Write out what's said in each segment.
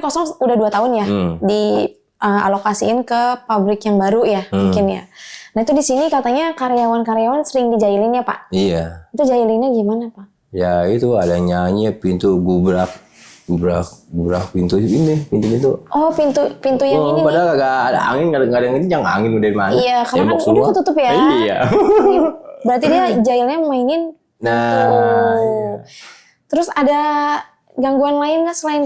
kosong udah 2 tahun ya. Di alokasiin ke pabrik yang baru ya mungkin ya. Nah itu di sini katanya karyawan-karyawan sering dijailin ya Pak? Iya. Itu jailinnya gimana Pak? Ya itu ada yang nyanyi pintu gubrak pintu ini pintu. Oh pintu yang ini padahal gak ada angin, gak ada yang kencang, angin udah dari mana? Iya karena kan udah ketutup ya. Iya. Berarti dia jailnya mainin. Nah. Iya. Terus ada gangguan lain nggak selain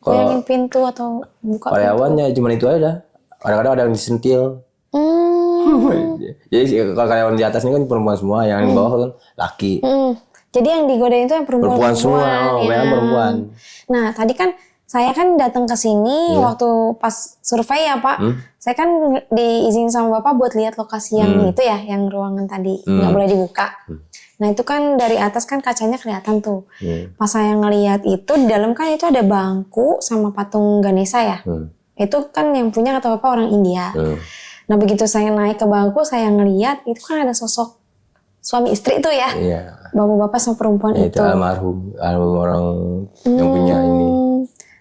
goyangin pintu atau buka karyawannya cuma itu aja. Kadang-kadang ada yang disentil. Jadi kalau karyawan di atas ini kan perempuan semua, yang di bawah kan laki. Jadi yang digodain itu yang perempuan semua, memang perempuan. Nah tadi kan saya kan datang ke sini waktu pas survei ya Pak. Saya kan diizin sama Bapak buat lihat lokasi yang itu ya, yang ruangan tadi nggak boleh dibuka. Nah itu kan dari atas kan kacanya kelihatan tuh. Pas saya ngelihat itu di dalam kan itu ada bangku sama patung Ganesha ya. Itu kan yang punya kata Bapak orang India. Nah begitu saya naik ke bangku saya ngelihat itu kan ada sosok suami istri itu ya. Bapak-bapak sama perempuan itu. Itu almarhum orang yang punya ini.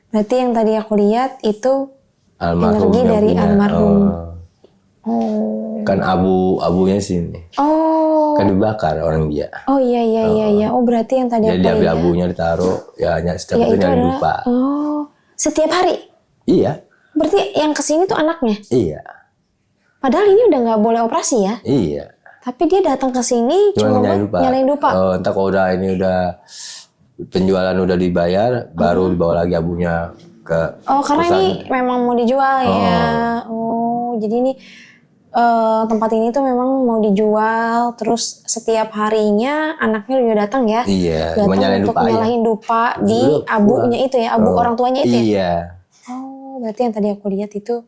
Berarti yang tadi aku lihat itu almarhum energi dari punya, almarhum. Kan abunya sini. Kan dibakar orang dia. Oh iya. Oh berarti yang tadi jadi aku lihat. Jadi abunya ditaruh ya setiap itu nyari lupa. Oh setiap hari? Iya. Berarti yang kesini tuh anaknya? Iya. Padahal ini udah nggak boleh operasi ya? Iya. Tapi dia datang ke sini cuma nyalain dupa. Entah kalau udah penjualan udah dibayar, baru dibawa lagi abunya ke. Oh karena ini memang mau dijual ya. Oh jadi ini tempat ini tuh memang mau dijual. Terus setiap harinya anaknya udah datang ya? Iya. Datang untuk nyalahin dupa di abunya itu ya, abu orang tuanya itu ya? Iya. Oh berarti yang tadi aku lihat itu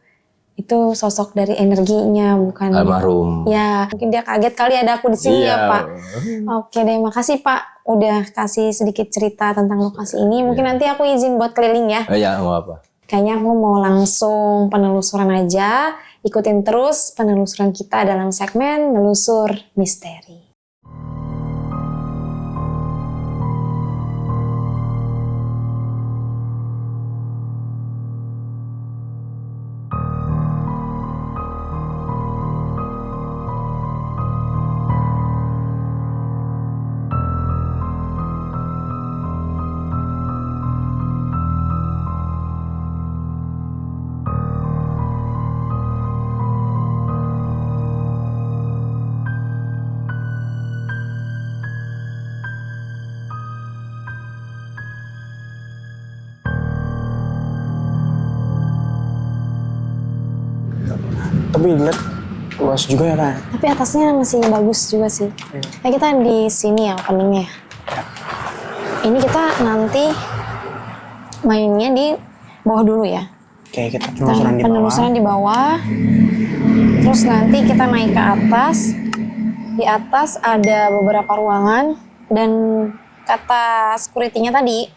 sosok dari energinya bukan almarhum. Ya mungkin dia kaget kali ada aku di sini ya Pak. Oke deh, makasih Pak udah kasih sedikit cerita tentang lokasi ini. Mungkin nanti aku izin buat keliling ya. Iya nggak apa. Kayaknya aku mau langsung penelusuran aja. Ikutin terus penelusuran kita dalam segmen Nelusur Misteri. Tapi dilihat luas juga ya Kak. Tapi atasnya masih bagus juga sih. Nah kita di sini ya openingnya. Ini kita nanti mainnya di bawah dulu ya. Oke, kita penelusuran di bawah. Terus nanti kita naik ke atas. Di atas ada beberapa ruangan dan kata security-nya tadi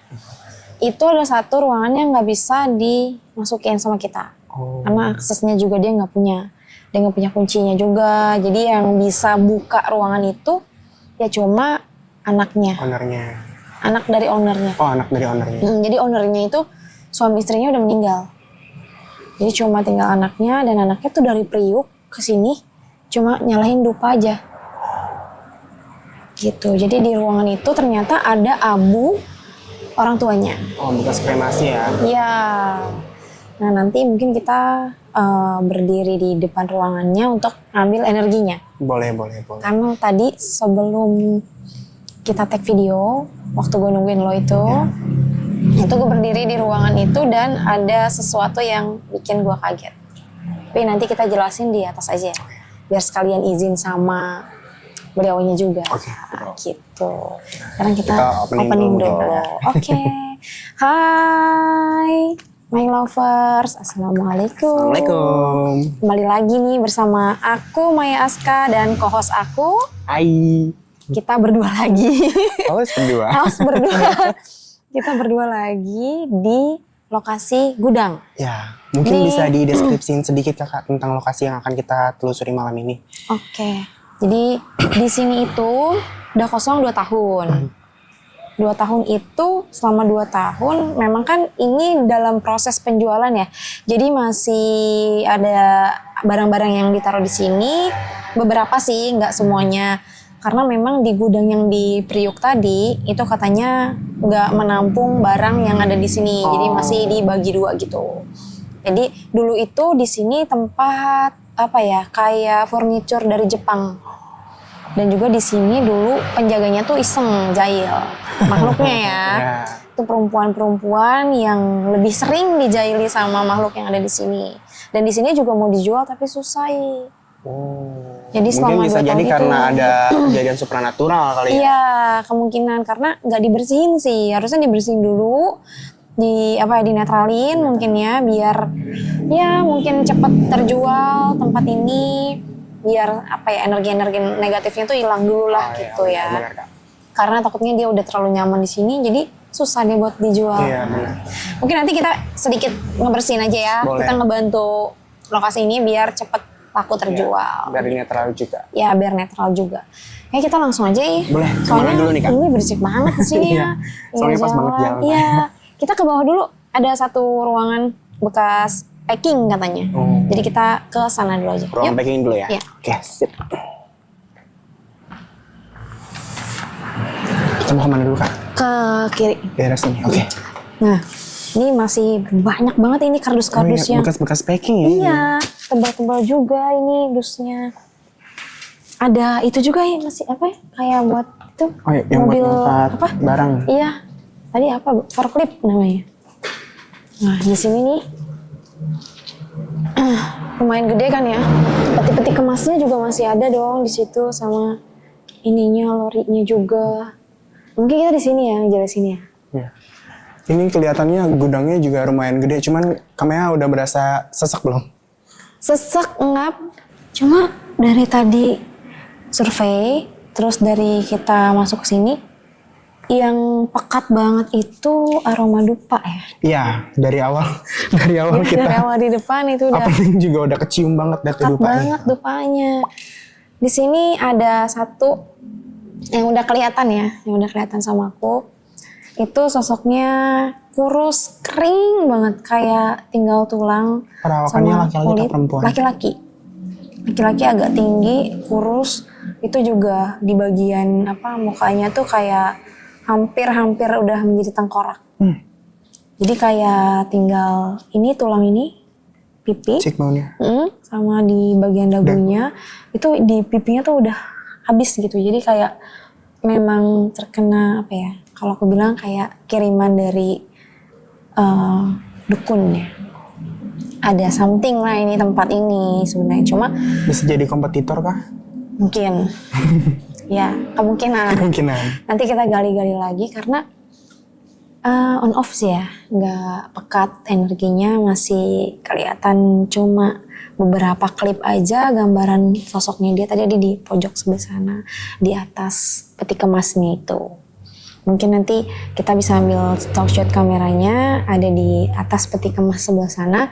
itu ada satu ruangan yang nggak bisa dimasukin sama kita. Karena aksesnya juga dia nggak punya kuncinya juga. Jadi yang bisa buka ruangan itu ya cuma anaknya. Anak dari ownernya. Oh, anak dari ownernya. Jadi ownernya itu suami istrinya udah meninggal. Jadi cuma tinggal anaknya dan anaknya tuh dari Priuk ke sini cuma nyalahin dupa aja. Gitu. Jadi di ruangan itu ternyata ada abu orang tuanya. Oh, bekas kremasi ya? Iya. Nah nanti mungkin kita berdiri di depan ruangannya untuk ngambil energinya. Boleh. Karena tadi sebelum kita tag video, waktu gue nungguin lo itu gue berdiri di ruangan itu dan ada sesuatu yang bikin gue kaget. Tapi nanti kita jelasin di atas aja ya, biar sekalian izin sama beliaunya juga. Gitu. Sekarang kita opening dulu. Oke. Hai. My lovers, Assalamualaikum. Kembali lagi nih bersama aku Maya Aska dan co-host aku. Hai. Kita berdua lagi. Host berdua. Kita berdua lagi di lokasi gudang. Ya, mungkin bisa dideskripsiin sedikit Kakak tentang lokasi yang akan kita telusuri malam ini. Oke. Jadi di sini itu udah kosong 2 tahun. 2 tahun itu, selama 2 tahun memang kan ini dalam proses penjualan ya. Jadi masih ada barang-barang yang ditaruh di sini, beberapa sih, nggak semuanya. Karena memang di gudang yang di Priuk tadi itu katanya nggak menampung barang yang ada di sini. Jadi masih dibagi 2 gitu. Jadi dulu itu di sini tempat apa ya, kayak furniture dari Jepang. Dan juga di sini dulu penjaganya tuh iseng, jahil. Makhluknya ya. Itu perempuan-perempuan yang lebih sering dijaili sama makhluk yang ada di sini. Dan di sini juga mau dijual tapi susah. Jadi selama mungkin bisa 2 tahun jadi itu, karena ada kejadian supranatural kali ya. Iya, kemungkinan karena nggak dibersihin sih. Harusnya dibersihin dulu, dinetralin mungkin ya, biar ya mungkin cepat terjual tempat ini, biar energi-energi negatifnya tuh hilang dulu lah gitu ya. Benar, Kak. Karena takutnya dia udah terlalu nyaman di sini, jadi susah dia buat dijual. Iya, benar. Mungkin nanti kita sedikit ngebersihin aja ya. Boleh. Kita ngebantu lokasi ini biar cepet laku terjual. Biar netral juga. Ya biar netral juga. Ya kita langsung aja ya. Boleh, Soalnya kemana dulu nih, Kak? ini berisik banget di sini ya. Soalnya pas banget jalan. Iya. Kita ke bawah dulu. Ada satu ruangan bekas packing katanya. Jadi kita ke sana dulu aja. Ruang packing dulu ya? Iya. Oke, sip. Kita mau kemana dulu, Kak? Ke kiri. Daerah sini, oke. Nah, ini masih banyak banget ini kardus-kardus yang... Bekas-bekas packing ya? Iya, tebal-tebal juga ini dusnya. Ada itu juga ya, masih apa ya? Kayak buat itu Oh iya, yang mobil buat ngangkat apa? barang. Iya. Tadi apa? Forklift namanya. Nah, di sini nih lumayan gede kan ya. Peti-peti kemasnya juga masih ada dong di situ, sama ininya, lorinya juga. Mungkin kita di sini ya, jalan sini ya. Iya. Ini kelihatannya gudangnya juga lumayan gede, cuman kamera udah berasa sesek belum? Sesek ngap. Cuma dari tadi survei, terus dari kita masuk ke sini, yang pekat banget itu aroma dupa ya. Iya, dari awal kita. Dari awal di depan itu udah Opening juga udah kecium banget dari pekat dupanya. banget dupanya. Di sini ada satu yang udah kelihatan ya, yang udah kelihatan sama aku. Itu sosoknya kurus, kering banget, kayak tinggal tulang. Perawakannya sama laki-laki atau kulit. perempuan? Laki-laki. Laki-laki agak tinggi, kurus. Itu juga di bagian mukanya tuh kayak hampir udah menjadi tengkorak. Jadi kayak tinggal ini tulang ini, pipi. Cheekbone-nya. Sama di bagian dagunya. Itu di pipinya tuh udah habis gitu. Jadi kayak memang terkena kalau aku bilang kayak kiriman dari dukun ya. Ada something lah ini tempat ini sebenarnya, cuma Bisa jadi kompetitor kah? mungkin ya kemungkinan. Nanti kita gali-gali lagi karena on off sih ya, nggak pekat energinya, masih kelihatan cuma beberapa klip aja gambaran sosoknya dia tadi ada di pojok sebelah sana di atas peti kemasnya itu. Mungkin nanti kita bisa ambil stock shot kameranya ada di atas peti kemas sebelah sana.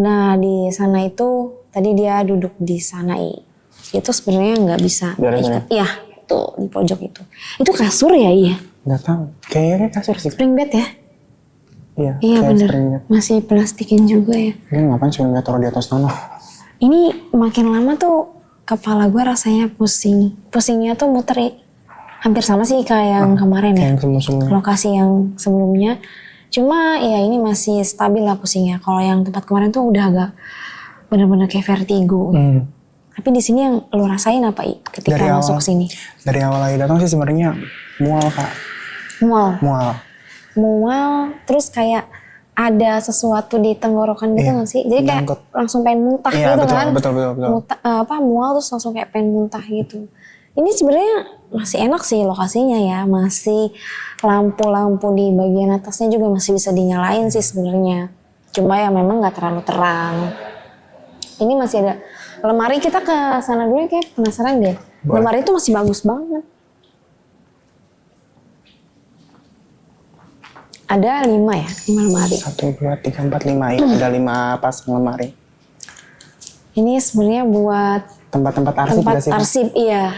Nah di sana itu tadi dia duduk di sana itu sebenarnya nggak bisa ikat. Iya tuh di pojok itu. Itu kasur ya iya? Nggak tahu. Kayaknya kasur sih. Spring bed ya? Iya bener. Masih plastikin juga ya. Ini ngapain spring bed taruh di atas tanah? Ini makin lama tuh kepala gue rasanya pusing. Pusingnya tuh muter hampir sama sih kayak yang kemarin ya. Lokasi yang sebelumnya. Cuma ya ini masih stabil lah pusingnya. Kalau yang tempat kemarin tuh udah agak bener-bener kayak vertigo. Tapi di sini yang lo rasain apa ketika dari masuk sini? Dari awal lagi datang sih sebenarnya mual Kak. Mual, terus kayak ada sesuatu di tenggorokan gitu nggak sih? Jadi kayak langsung pengen muntah gitu kan? Betul. Mual terus langsung kayak pengen muntah gitu. Ini sebenarnya masih enak sih lokasinya ya, masih lampu-lampu di bagian atasnya juga masih bisa dinyalain sih sebenarnya. Cuma ya memang nggak terlalu terang. Ini masih ada lemari, kita ke sana dulu kayak penasaran deh. Boleh. Lemari itu masih bagus banget. Ada 5 ya, 5 lemari. 1, 2, 3, 4, 5 ya. Ada 5 pasang lemari. Ini sebenarnya buat tempat-tempat arsip. Tempat arsip, iya.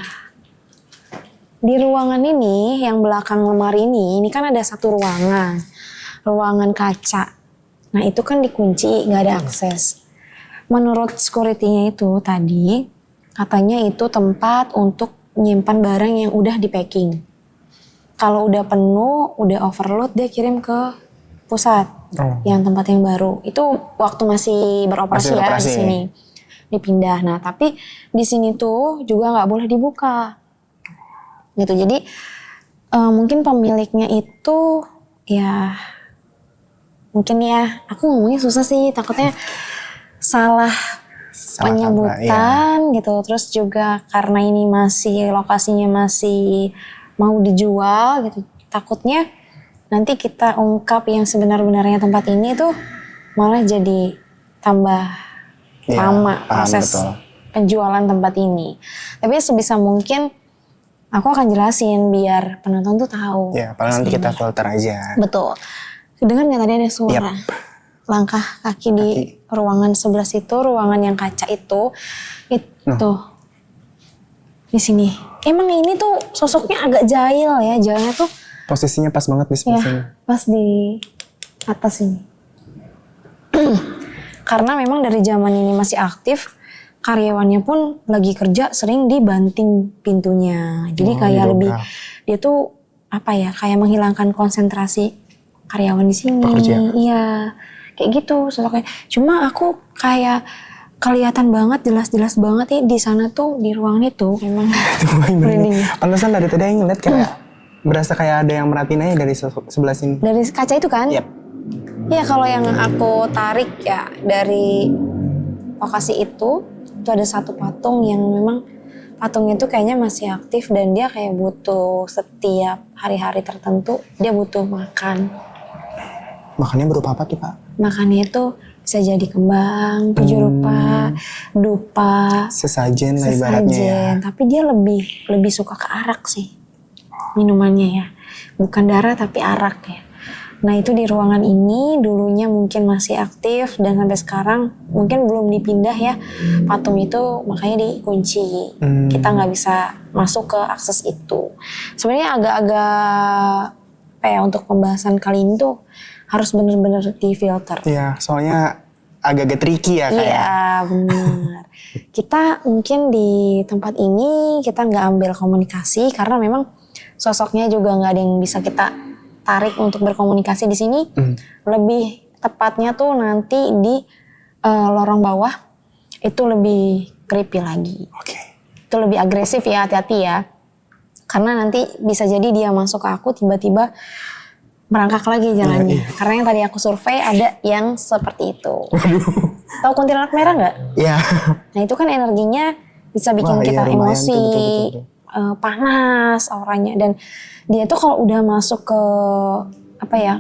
di ruangan ini yang belakang lemari ini kan ada satu ruangan kaca. Nah itu kan dikunci, nggak ada akses. Menurut security-nya itu tadi katanya itu tempat untuk nyimpan barang yang udah di packing. Kalau udah penuh, udah overload, dia kirim ke pusat yang tempat yang baru. Itu waktu masih beroperasi ya di sini. Dipindah. Nah, tapi di sini tuh juga nggak boleh dibuka. Gitu. Jadi mungkin pemiliknya itu ya mungkin ya, aku ngomongnya susah sih, takutnya salah penyebutan gitu. Terus juga karena ini lokasinya masih mau dijual gitu, takutnya nanti kita ungkap yang sebenar-benarnya tempat ini tuh malah jadi tambah lama proses penjualan tempat ini. Tapi sebisa mungkin aku akan jelasin biar penonton tuh tahu. Ya, paling nanti kita filter aja. Betul. Dengar nggak tadi ada suara? Langkah kaki di ruangan sebelah situ, ruangan yang kaca itu di sini. Emang ini tuh sosoknya agak jahil ya, jalannya tuh posisinya pas banget di sebelah sini. Pas di atas ini. Karena memang dari zaman ini masih aktif, karyawannya pun lagi kerja sering dibanting pintunya. Jadi kayak lebih dia tuh kayak menghilangkan konsentrasi karyawan di sini. Pekerja. Iya. Kayak gitu sosoknya. Cuma aku kayak kelihatan banget, jelas-jelas banget ya di sana tuh, di ruangan itu memang merinding. Pantesan dari tadi yang ngeliat kayak berasa kayak ada yang merhatiin aja dari sebelah sini. Dari kaca itu kan? Iya, kalau yang aku tarik ya dari lokasi itu ada satu patung yang memang patungnya itu kayaknya masih aktif dan dia kayak butuh setiap hari-hari tertentu dia butuh makan. Makannya berupa apa tuh, Pak? Makannya itu bisa jadi kembang, 7 rupa, dupa, sesajen lah ibaratnya ya. Tapi dia lebih suka ke arak sih minumannya ya, bukan darah tapi arak ya. Nah itu di ruangan ini dulunya mungkin masih aktif dan sampai sekarang mungkin belum dipindah ya patung itu, makanya dikunci. Kita nggak bisa masuk ke akses itu. Sebenarnya agak-agak untuk pembahasan kali ini tuh harus benar-benar difilter. Iya, soalnya agak-agak tricky ya kayak. Iya, benar. Kita mungkin di tempat ini kita nggak ambil komunikasi karena memang sosoknya juga nggak ada yang bisa kita tarik untuk berkomunikasi di sini. Lebih tepatnya tuh nanti di lorong bawah itu lebih creepy lagi. Itu lebih agresif ya, hati-hati ya. Karena nanti bisa jadi dia masuk ke aku tiba-tiba merangkak lagi jalannya. Karena yang tadi aku survei ada yang seperti itu. Tahu kuntilanak merah nggak? Iya. Nah itu kan energinya bisa bikin kita emosi, panas auranya, dan dia tuh kalau udah masuk ke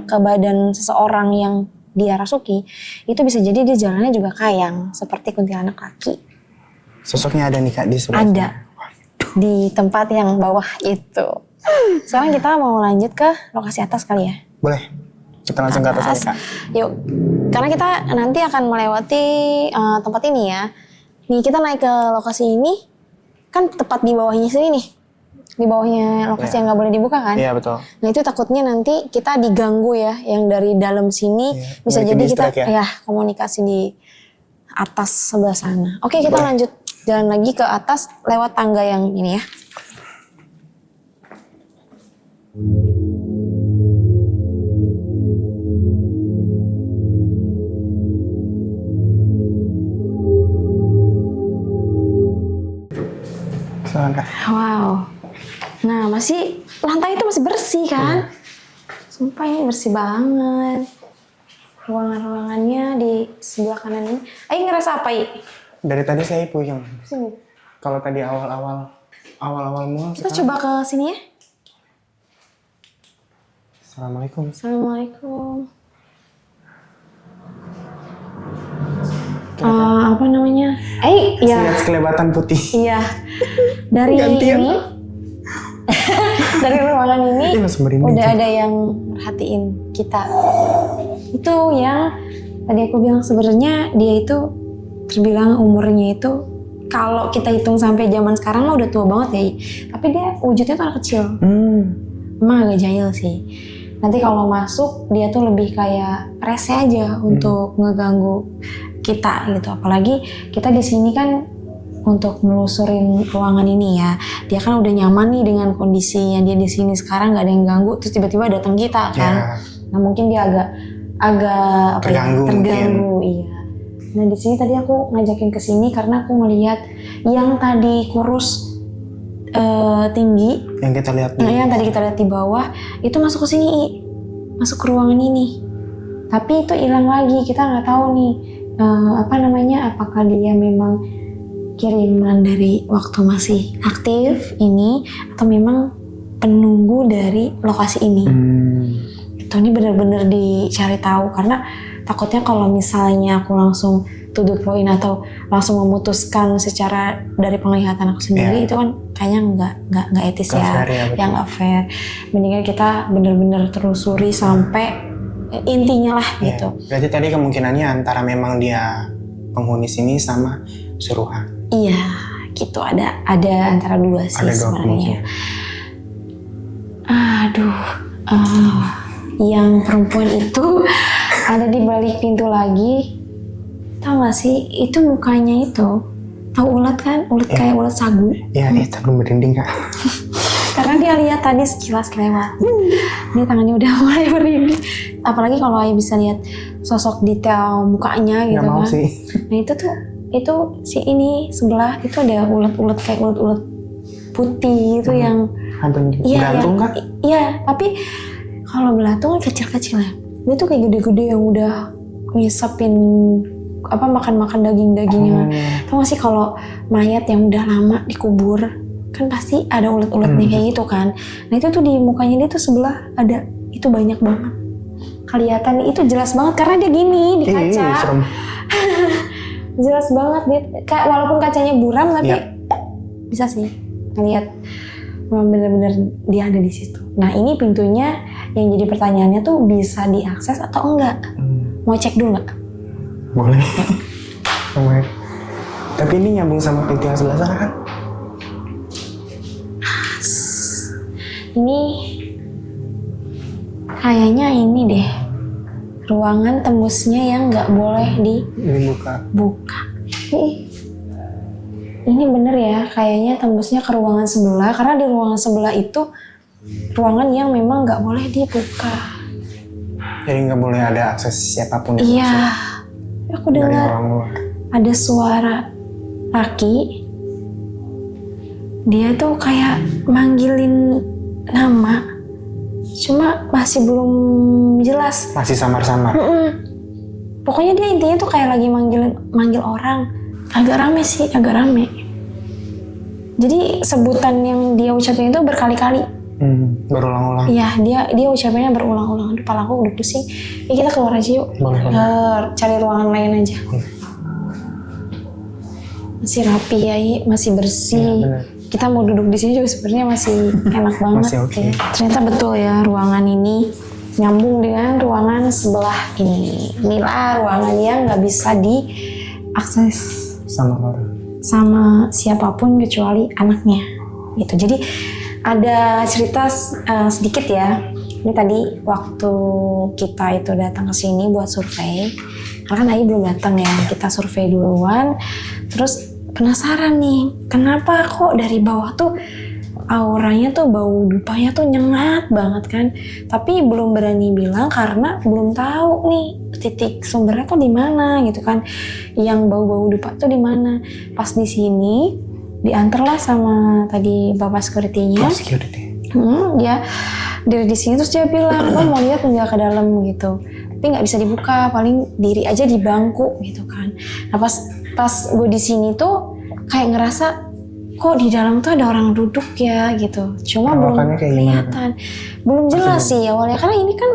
ke badan seseorang yang dia rasuki, itu bisa jadi dia jalannya juga kayang seperti kuntilanak laki. Sosoknya ada nih Kak di sebelah. Ada di tempat yang bawah itu. Sekarang kita mau lanjut ke lokasi atas kali ya? Boleh. Kita langsung ke atas aja, Kak. Yuk. Karena kita nanti akan melewati tempat ini ya. Nih kita naik ke lokasi ini, kan tepat di bawahnya sini nih. Di bawahnya lokasi yang nggak boleh dibuka kan? Iya betul. Nah itu takutnya nanti kita diganggu ya, yang dari dalam sini bisa jadi kita komunikasi di atas sebelah sana. Oke, kita lanjut jalan lagi ke atas lewat tangga yang ini ya. Wow. Nah, lantai itu masih bersih kan? Sumpah ini bersih banget. Ruangan-ruangannya di sebelah kanan ini. Ayo ngerasa apa, I? Dari tadi saya puyeng. Sini. Kalau tadi awal-awal mual. Kita coba ke sini ya. Assalamualaikum. Assalamualaikum. Apa namanya? Ya. Lihat kelebatan putih. Iya. Dari gantian. ini. Dari ruangan ini udah ada yang perhatiin kita. Itu yang tadi aku bilang sebenarnya dia itu terbilang umurnya itu kalau kita hitung sampai zaman sekarang mah udah tua banget ya. Tapi dia wujudnya tuh anak kecil. Emang agak jahil sih. Nanti kalau masuk dia tuh lebih kayak rese aja untuk ngeganggu kita gitu. Apalagi kita di sini kan untuk menelusurin ruangan ini ya. Dia kan udah nyaman nih dengan kondisinya dia di sini sekarang, nggak ada yang ganggu. Terus tiba-tiba datang kita kan. Nah mungkin dia agak terganggu. Iya. Nah di sini tadi aku ngajakin ke sini karena aku melihat yang tadi kurus tinggi. Yang tadi kita lihat di bawah itu masuk ke sini, masuk ke ruangan ini. Tapi itu hilang lagi. Kita nggak tahu nih apakah dia memang kiriman dari waktu masih aktif ini atau memang penunggu dari lokasi ini. Itu ini benar-benar dicari tahu karena takutnya kalau misalnya aku langsung to the point atau langsung memutuskan secara dari penglihatan aku sendiri itu kan kayaknya nggak etis ya, yang nggak fair. Mendingan kita benar-benar telusuri sampai intinya lah gitu. Berarti tadi kemungkinannya antara memang dia penghuni sini sama suruhan. Iya, gitu ada antara dua sih sebenarnya. Yang perempuan itu ada di balik pintu lagi. Tahu nggak sih? Itu mukanya itu. Tahu ulat kan? Ulat kayak ulat sagu. Iya, tangan merinding Kak. Karena dia lihat tadi sekilas lewat. Ini tangannya udah mulai merinding. Apalagi kalau Ayah bisa lihat sosok detail mukanya gitu kan. Sih. Nah itu si ini sebelah itu ada ulat-ulat kayak ulat-ulat putih itu yang belatung kan? Iya, tapi kalau belatung kan kecil-kecil ya. Dia tuh kayak gede-gede yang udah ngisepin makan daging-dagingnya. Tahu gak sih kalau mayat yang udah lama dikubur kan pasti ada ulat-ulatnya kayak gitu kan. Nah itu tuh di mukanya dia tuh sebelah ada, itu banyak banget. Kelihatan itu jelas banget karena dia gini di kaca. Jelas banget dia, walaupun kacanya buram tapi bisa sih ngeliat bener-bener dia ada di situ. Nah ini pintunya yang jadi pertanyaannya tuh bisa diakses atau enggak? Mau cek dulu nggak? Boleh. Tapi ini nyambung sama pintu yang sebelah sana kan? Ini kayaknya ini deh. Ruangan tembusnya yang nggak boleh dibuka. Ini bener ya, kayaknya tembusnya ke ruangan sebelah karena di ruangan sebelah itu ruangan yang memang nggak boleh dibuka. Jadi nggak boleh ada akses siapapun. Iya, aku dengar ada suara laki. Dia tuh kayak manggilin nama. Cuma masih belum jelas. Masih samar-samar. Pokoknya dia intinya tuh kayak lagi manggil orang. Agak rame. Jadi sebutan yang dia ucapin itu berkali-kali. Berulang-ulang. Iya, dia ucapinnya berulang-ulang. Aduh, kepala aku udah pusing. Ya kita keluar aja yuk. Boleh. Cari ruangan lain aja. Masih rapi ya, masih bersih. Ya, kita mau duduk di sini juga sebenarnya masih enak banget. Masih okay. Ya. Ternyata betul ya ruangan ini nyambung dengan ruangan sebelah ini. Inilah ruangan yang nggak bisa diakses sama siapapun kecuali anaknya. Gitu. Jadi ada cerita sedikit ya. Ini tadi waktu kita itu datang ke sini buat survei. Karena kan Ayi belum datang ya. Kita survei duluan. Terus penasaran nih, kenapa kok dari bawah tuh auranya tuh bau dupanya tuh nyengat banget kan. Tapi belum berani bilang karena belum tahu nih titik sumbernya tuh di mana gitu kan. Yang bau-bau dupa tuh di mana. Pas di sini diantarlah sama tadi bapak security-nya. Dia diri di sini terus dia bilang, mau lihat menjala ke dalam gitu. Tapi nggak bisa dibuka, paling diri aja di bangku gitu kan. Nah pas gue di sini tuh kayak ngerasa kok di dalam tuh ada orang duduk ya gitu. Cuma belum kelihatan, belum jelas sih awalnya karena ini kan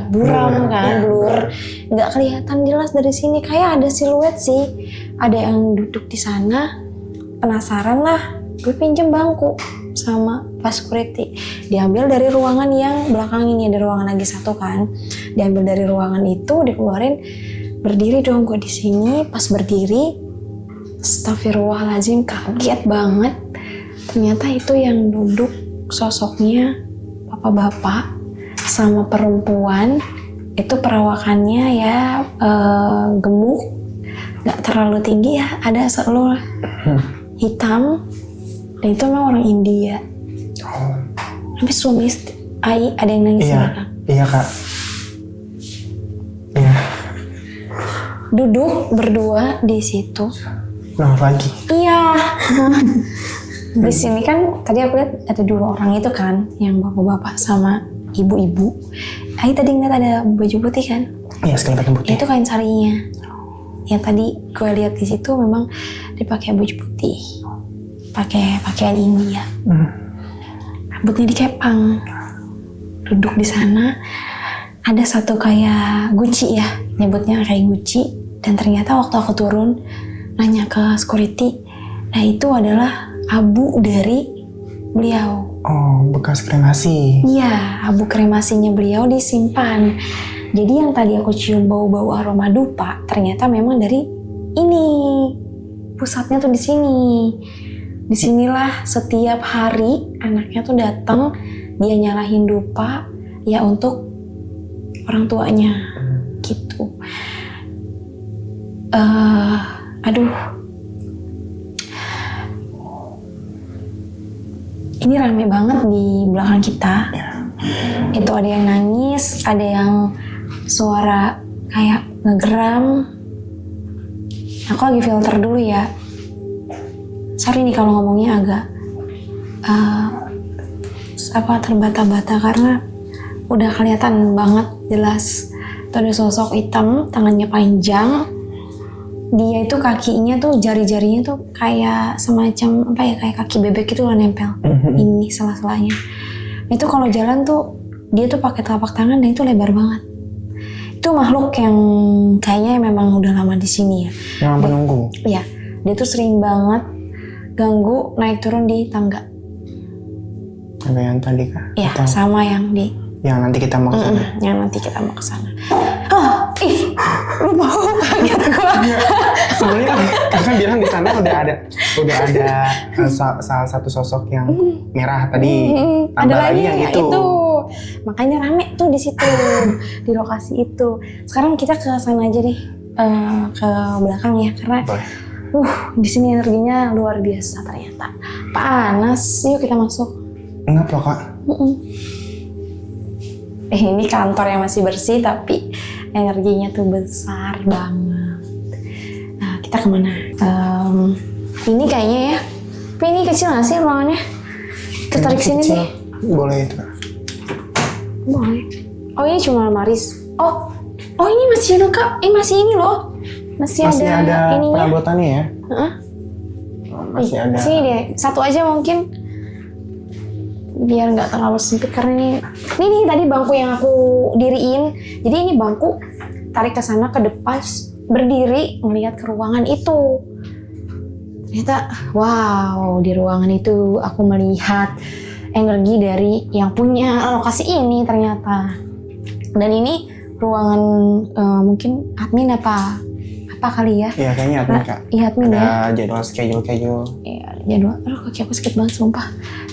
buram kan, blur, nggak kelihatan jelas dari sini. Kayak ada siluet sih, ada yang duduk di sana. Penasaran lah, gue pinjem bangku sama pas security. Diambil dari ruangan yang belakang ini, ada ruangan lagi satu kan. Diambil dari ruangan itu, dikeluarin. Berdiri dong gue di sini. Pas berdiri Astagfirullahaladzim, kaget banget. Ternyata itu yang duduk sosoknya bapak-bapak sama perempuan. Itu perawakannya ya gemuk, gak terlalu tinggi ya, ada seluruh hitam. Dan itu memang orang India. Tapi suami ada yang nangis di belakang. Iya kak. Iya. Duduk berdua di situ. Nah lagi. Iya. Di sini kan tadi aku lihat ada 2 orang itu kan, yang bapak-bapak sama ibu-ibu. Ai tadi ngeliat ada baju putih kan? Iya, sekelebat putih. Itu kain sarinya. Yang tadi gue lihat di situ memang dipakai baju putih, pakai pakaian India. Rambutnya dikepang. Duduk di sana. Ada satu kayak Gucci ya, nyebutnya kayak Gucci. Dan ternyata waktu aku turun nanya ke security, nah itu adalah abu dari beliau. Oh, bekas kremasi. Iya, abu kremasinya beliau disimpan. Jadi yang tadi aku cium bau-bau aroma dupa, ternyata memang dari ini. Pusatnya tuh di sini. Disinilah setiap hari anaknya tuh datang, dia nyalahin dupa ya untuk orang tuanya, gitu. Aduh. Ini rame banget di belakang kita. Itu ada yang nangis, ada yang suara kayak ngegeram. Aku lagi filter dulu ya. Sorry nih kalau ngomongnya agak terbata-bata karena udah kelihatan banget jelas. Tuh ada sosok hitam, tangannya panjang. Dia itu kakinya tuh, jari-jarinya tuh kayak semacam kayak kaki bebek itu loh, nempel ini sela-selanya. Itu kalau jalan tuh dia tuh pakai telapak tangan dan itu lebar banget. Itu makhluk yang kayaknya memang udah lama di sini ya. Yang menunggu. Iya, dia tuh sering banget ganggu naik turun di tangga. Ada yang tadi kah? Iya, Atau sama yang di yang nanti kita mau kesana. yang nanti kita mau kesana. Lu mau kaget gua. Sebenarnya kakak bilang di sana udah ada salah satu sosok yang merah tadi. Tambah Ada lagi yang itu. Makanya rame tuh di situ, di lokasi itu. Sekarang kita ke sana aja deh, ke belakang ya, karena di sini energinya luar biasa ternyata. Panas, yuk kita masuk. Enggak loh kak. Ini kantor yang masih bersih tapi energinya tuh besar banget. Nah, kita kemana? Ini kayaknya ya. Tapi ini kecil nggak sih ruangannya? Kita tarik sini deh. Boleh itu. Boleh. Oh ini cuma lemari. Oh ini masih lengkap. Masih ini loh. Masih ada ininya. Perabotannya ya? Masih ada. Sini deh. Satu aja mungkin. Biar nggak terlalu sempit karena ini tadi bangku yang aku diriin. Jadi ini bangku tarik ke sana ke depan, berdiri melihat ke ruangan itu. Ternyata wow, di ruangan itu aku melihat energi dari yang punya lokasi ini ternyata. Dan ini ruangan mungkin admin apa kali ya? Iya kayaknya admin kak. Iya admin ya. Ada jadwal schedule. Iya jadwal. Aduh kaki aku sakit banget sumpah.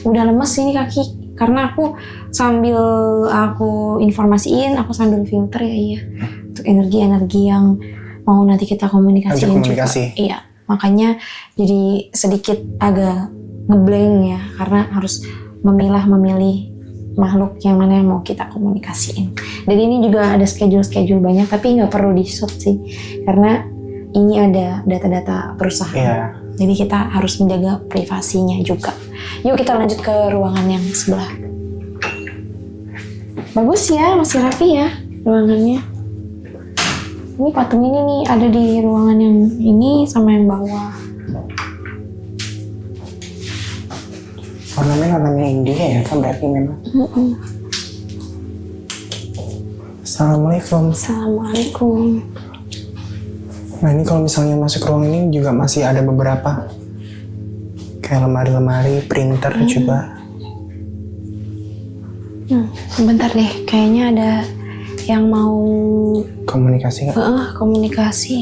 Udah lemes ini kaki. Karena aku sambil aku informasiin, aku sambil filter ya iya. Untuk energi-energi yang mau nanti kita komunikasiin juga. Iya. Makanya jadi sedikit agak ngeblank ya. Karena harus memilih makhluk yang mana yang mau kita komunikasiin. Dan ini juga ada schedule banyak tapi nggak perlu di shoot sih. Karena ini ada data-data perusahaan. Iya. Jadi kita harus menjaga privasinya juga. Yuk kita lanjut ke ruangan yang sebelah. Bagus ya, masih rapi ya ruangannya. Ini patung ini nih ada di ruangan yang ini sama yang bawah. Ornamen India ya kan berarti memang. Assalamualaikum. Assalamualaikum. Nah ini kalau misalnya masuk ruang ini juga masih ada beberapa kayak lemari-lemari, printer juga. Bentar deh, kayaknya ada yang mau Komunikasi nggak? komunikasi.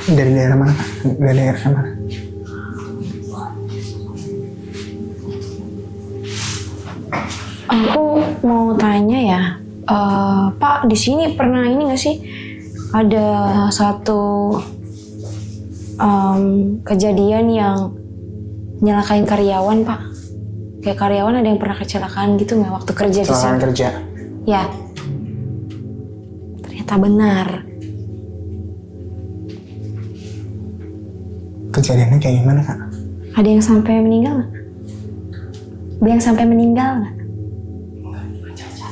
Dari daerah mana Kak? Dari daerah mana? Aku mau tanya ya, Pak, di sini pernah ini nggak sih ada satu kejadian yang nyelakain karyawan, Pak? Kayak karyawan ada yang pernah kecelakaan gitu nggak waktu kerja di Kecelakaan sini? kerja. Ya, ternyata benar. Kejadiannya kayak gimana Kak? Ada yang sampai meninggal nggak? Ada yang sampai meninggal nggak?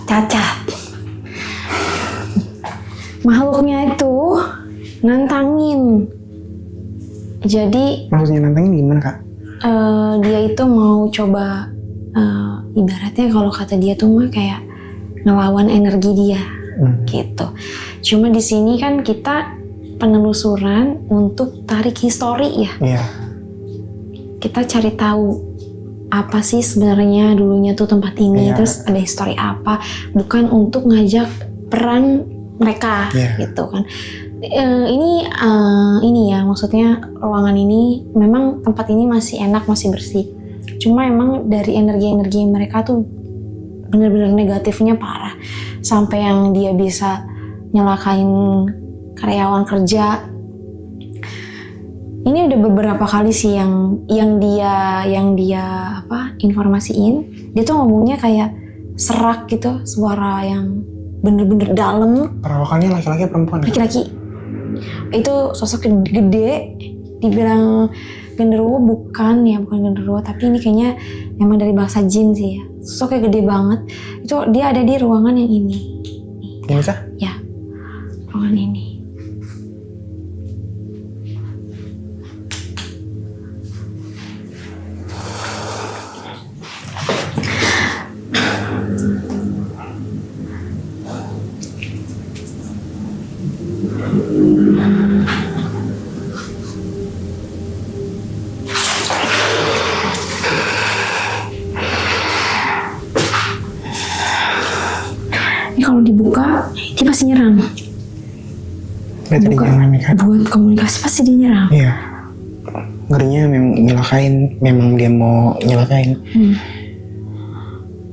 Cacat. Makhluknya itu nantangin. Jadi Maksudnya nantangin gimana Kak? dia itu mau coba ibaratnya kalau kata dia tuh mah kayak ngelawan energi dia gitu. Cuma di sini kan kita penelusuran untuk tarik histori ya. Iya. Kita cari tahu apa sih sebenarnya dulunya tuh tempat ini, Iya. terus ada histori apa, bukan untuk ngajak perang mereka gitu kan. Ini ya maksudnya ruangan ini memang tempat ini masih enak, masih bersih. Cuma emang dari energi-energi mereka tuh bener-bener negatifnya parah. Sampai yang dia bisa nyelakain karyawan kerja. Ini udah beberapa kali sih yang dia informasiin. Dia tuh ngomongnya kayak serak gitu, suara yang bener-bener dalam. Perawakannya laki-laki perempuan? Laki-laki. Itu sosok gede, dibilang genderuwo bukan genderuwo, tapi ini kayaknya emang dari bahasa jin sih ya. Sosoknya gede banget. Itu dia ada di ruangan yang ini. Ini kah? Ya, ruangan ini. Ini kalau dibuka, dia pasti nyerang. Berarti Buka, jangan Kak. buat komunikasi pasti dia nyerang. Iya. Ngerinya memang nyelakain, memang dia mau nyelakain.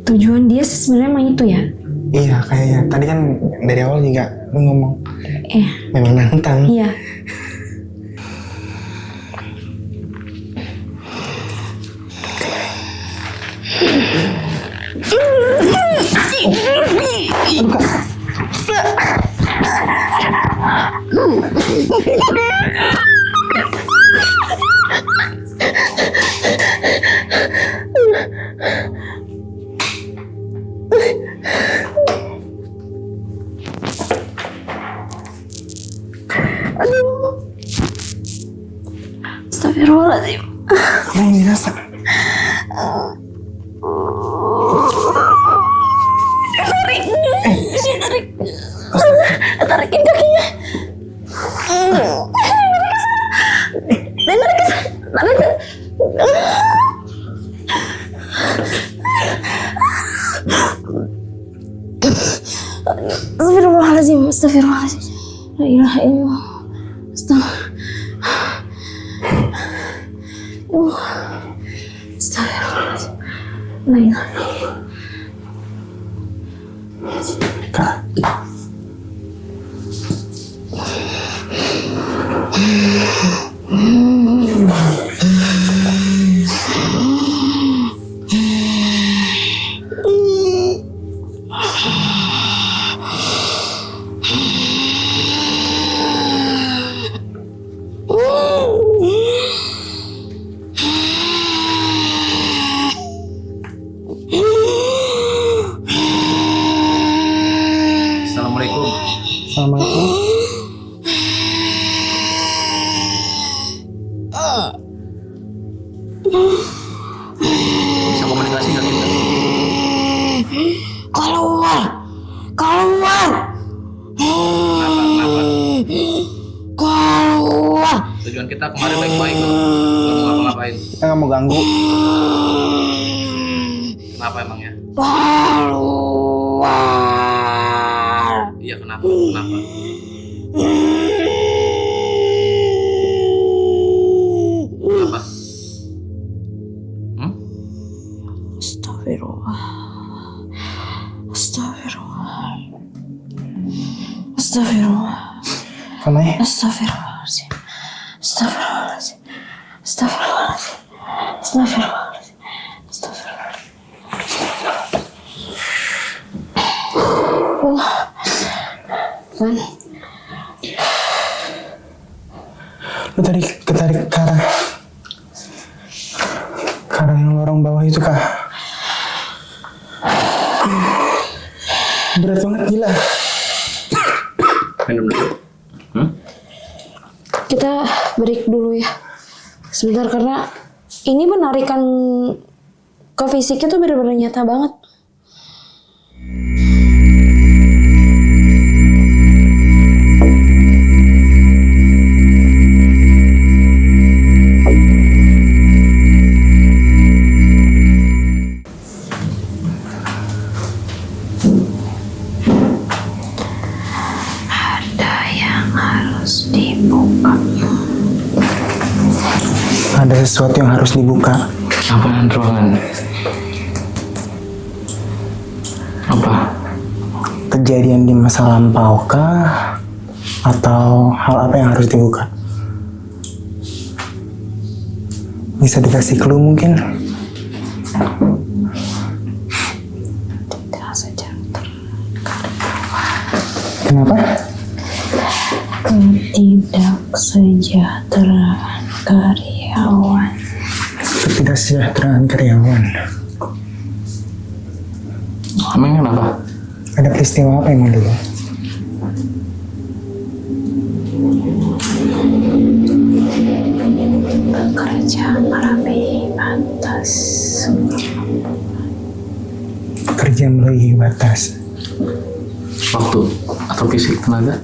Tujuan dia sih sebenarnya emang itu ya. Iya kayaknya. Tadi kan dari awal juga lu ngomong memang nantang. Iya. Aduh Kak. Astagfirullahaladzim. Apa yang dirasa? Tarikin kakinya. Astagfirullahaladzim. Astagfirullahaladzim. La ilaha illallah. Astagfirullahaladzim. La ilaha illallah. Kak. Assalamualaikum. Assalamualaikum. Bisa komunikasi nggak kita? Keluar. Keluar. Kenapa? Keluar. Tujuan kita kemarin baik-baik loh. Nggak mau ngapa-ngapain. Kita nggak mau ganggu. Kenapa emangnya? Keluar. Iya kenapa? Kenapa? Astagfirullah. Astagfirullah. Astagfirullah. Kamai? Astagfirullahaladzim. Astagfirullahaladzim. Astagfirullahaladzim. Astagfirullahaladzim. Allah. Man. Lu tadi ketarik ke arah yang lorong bawah itu kah? Berat banget, gila. Minum dulu. Kita break dulu ya. Sebentar karena ini penarikan ke fisiknya tuh bener-bener nyata banget. Ada sesuatu yang harus dibuka. Apaan ruangan? Apa? Kejadian di masa lampau kah? Atau hal apa yang harus dibuka? Bisa dikasih clue mungkin? Tidak sejahtera. Kenapa? Ketidaksejahteraan karyawan. Ketidaksejahteraan karyawan. Emang kenapa? Ada peristiwa apa emang dulu? Bekerja melebihi batas. Kerja melebihi batas. Waktu atau fisik tenaga?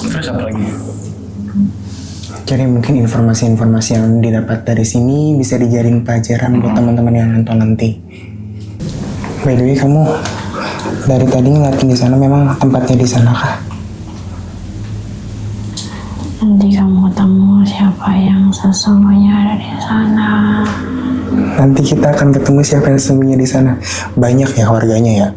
Terus apa lagi? Jadi mungkin informasi-informasi yang didapat dari sini bisa dijadiin pelajaran buat teman-teman yang nonton nanti. By the way, kamu dari tadi ngeliatin di sana, memang tempatnya di sana kah? Nanti kamu ketemu siapa yang sesungguhnya ada di sana. Nanti kita akan ketemu siapa yang sesungguhnya di sana. Banyak ya warganya ya.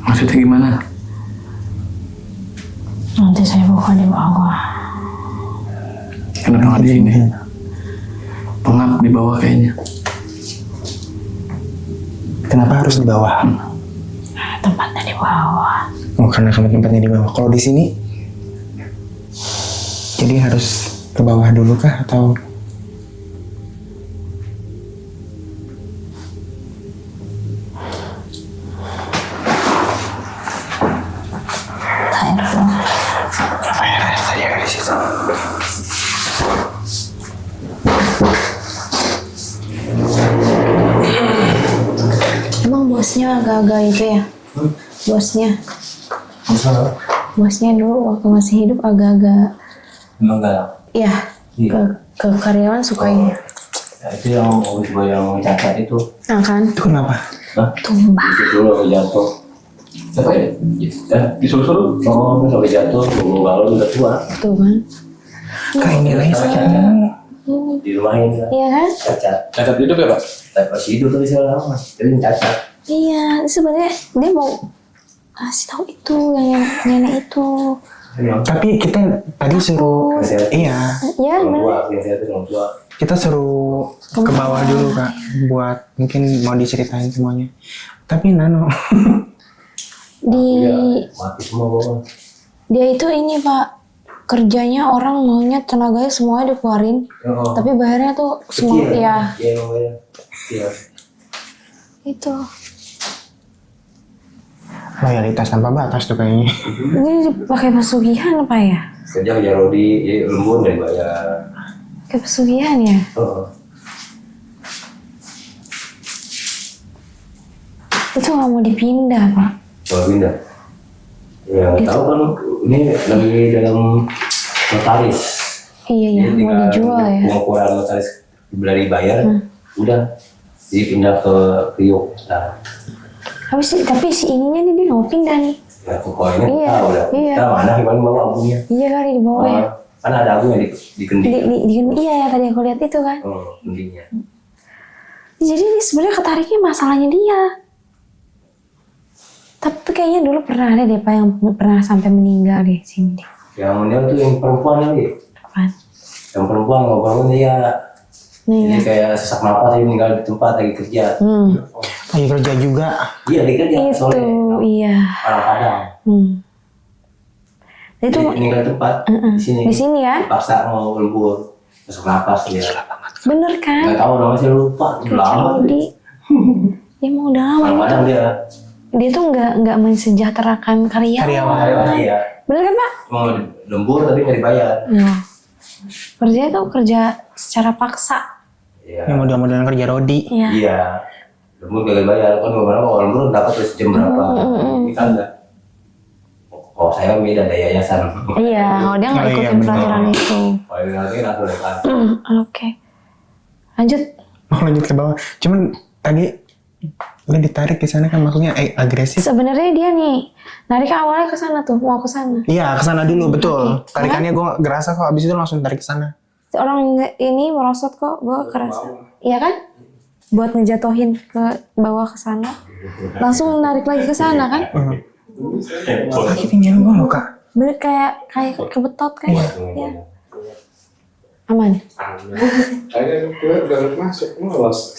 Maksudnya gimana? Nanti saya buka di bawah. Kenapa nggak di sini? Pengap di bawah kayaknya. Kenapa harus di bawah? Tempatnya di bawah. Oh, karena kamu tempatnya di bawah. Kalau di sini, jadi harus ke bawah dulu kah atau? Air tadi ada di situ. Emang bosnya agak-agak itu ya? Bosnya? Bosnya dulu waktu masih hidup agak-agak. Emang galak? Iya. Ke karyawan suka ini. Ya, itu yang gue yang cacat itu. Nah kan? Itu kenapa? Hah? Tumbang. Itu dulu sampai jatuh. Apa ya? Disuruh-suruh? Oh, sampai jatuh. Tunggu kalau udah tua. Tuh kan? Kayak nilai sakitmu. Di rumahin kan? Iya kan? Cacat. Cacat hidup ya, Pak? Pas hidup tadi saya lama. Jadi cacat. Iya, sebenarnya dia mau kasih tahu itu yang nenek itu. Tapi kita tadi suruh, iya, Ya Orang tua, benar. yang saya itu orang tua. kita suruh ke bawah dulu kak, buat mungkin mau diceritain semuanya. Tapi Nano, Di Iya, mati semua bawah. dia itu ini Pak, kerjanya orang maunya tenaganya semuanya dikeluarin, Oh, tapi bayarnya tuh semua kecil. ya Iya, emang bayar. Kecil. itu. loyalitas tanpa batas tuh kayaknya. Ini pakai pesugihan apa ya? Kerja Rodi, ya lembun dari bayar. Kayak pesugihan ya? Oh. Itu nggak mau dipindah Pak. Kalau pindah. Ya nggak tahu kan ini lagi dalam notaris. Iya ya, Jadi mau tinggal dijual ya. pengukuran notaris dari bayar, udah. Jadi pindah ke Priok. Nah, Tapi si ininya nih dia mau pindah nih. Ya pokoknya Iya, tahu dah. iya. Kita mana gimana bawa abunya? Iya kali di bawah ya. Kan ada abunya di kendi. Iya ya tadi aku lihat itu kan. Kendinya. Jadi ini sebenarnya ketariknya masalahnya dia. Tapi kayaknya dulu pernah ada deh Pak yang pernah sampai meninggal di sini deh. Yang meninggal tuh yang perempuan kali. Apaan? Yang perempuan ngobrolnya dia. Jadi kayak sesak napas dia meninggal di tempat lagi kerja. Lagi kerja juga. Iya lagi kerja Itu soalnya. iya. Orang Padang. Itu Jadi meninggal di tempat di sini. di sini ya? Dipaksa mau lembur. Sesak napas dia. Bener kan? Nggak tahu namanya saya lupa. Udah lama. Jadi dia mau udah lama Orang itu. Padang dia. Dia tuh nggak mensejahterakan karyawan. Karyawan dia. Bener kan Pak? Mau lembur tapi nggak dibayar. Iya. Kerja itu kerja secara paksa. Iya. Yang model-modelan kerja rodi. Iya. Iya. Lembur gak dibayar kan beberapa kalau lembur dapat jam berapa. Ini kan enggak. Oh saya beda ada yayasan. Iya, kalau dia nggak Oh, ikutin iya, bener. peraturan itu. Oh ini nanti langsung dekat. Oke. Lanjut. Mau lanjut ke bawah. Cuman tadi udah ditarik ke sana kan maksudnya agresif. Sebenarnya dia nih narik awalnya ke sana tuh, mau ke sana. Iya, ke sana dulu betul. Tarikannya gue ngerasa kok abis itu langsung tarik ke sana. Orang ini merosot kok, gue kerasa. Iya kan? Buat ngejatohin ke bawah ke sana. Langsung narik lagi ke sana kan? Sakit pinggang gue loh kak. Bener kayak kebetot kan? Iya. Aman. Kayaknya gue udah masuk lolos.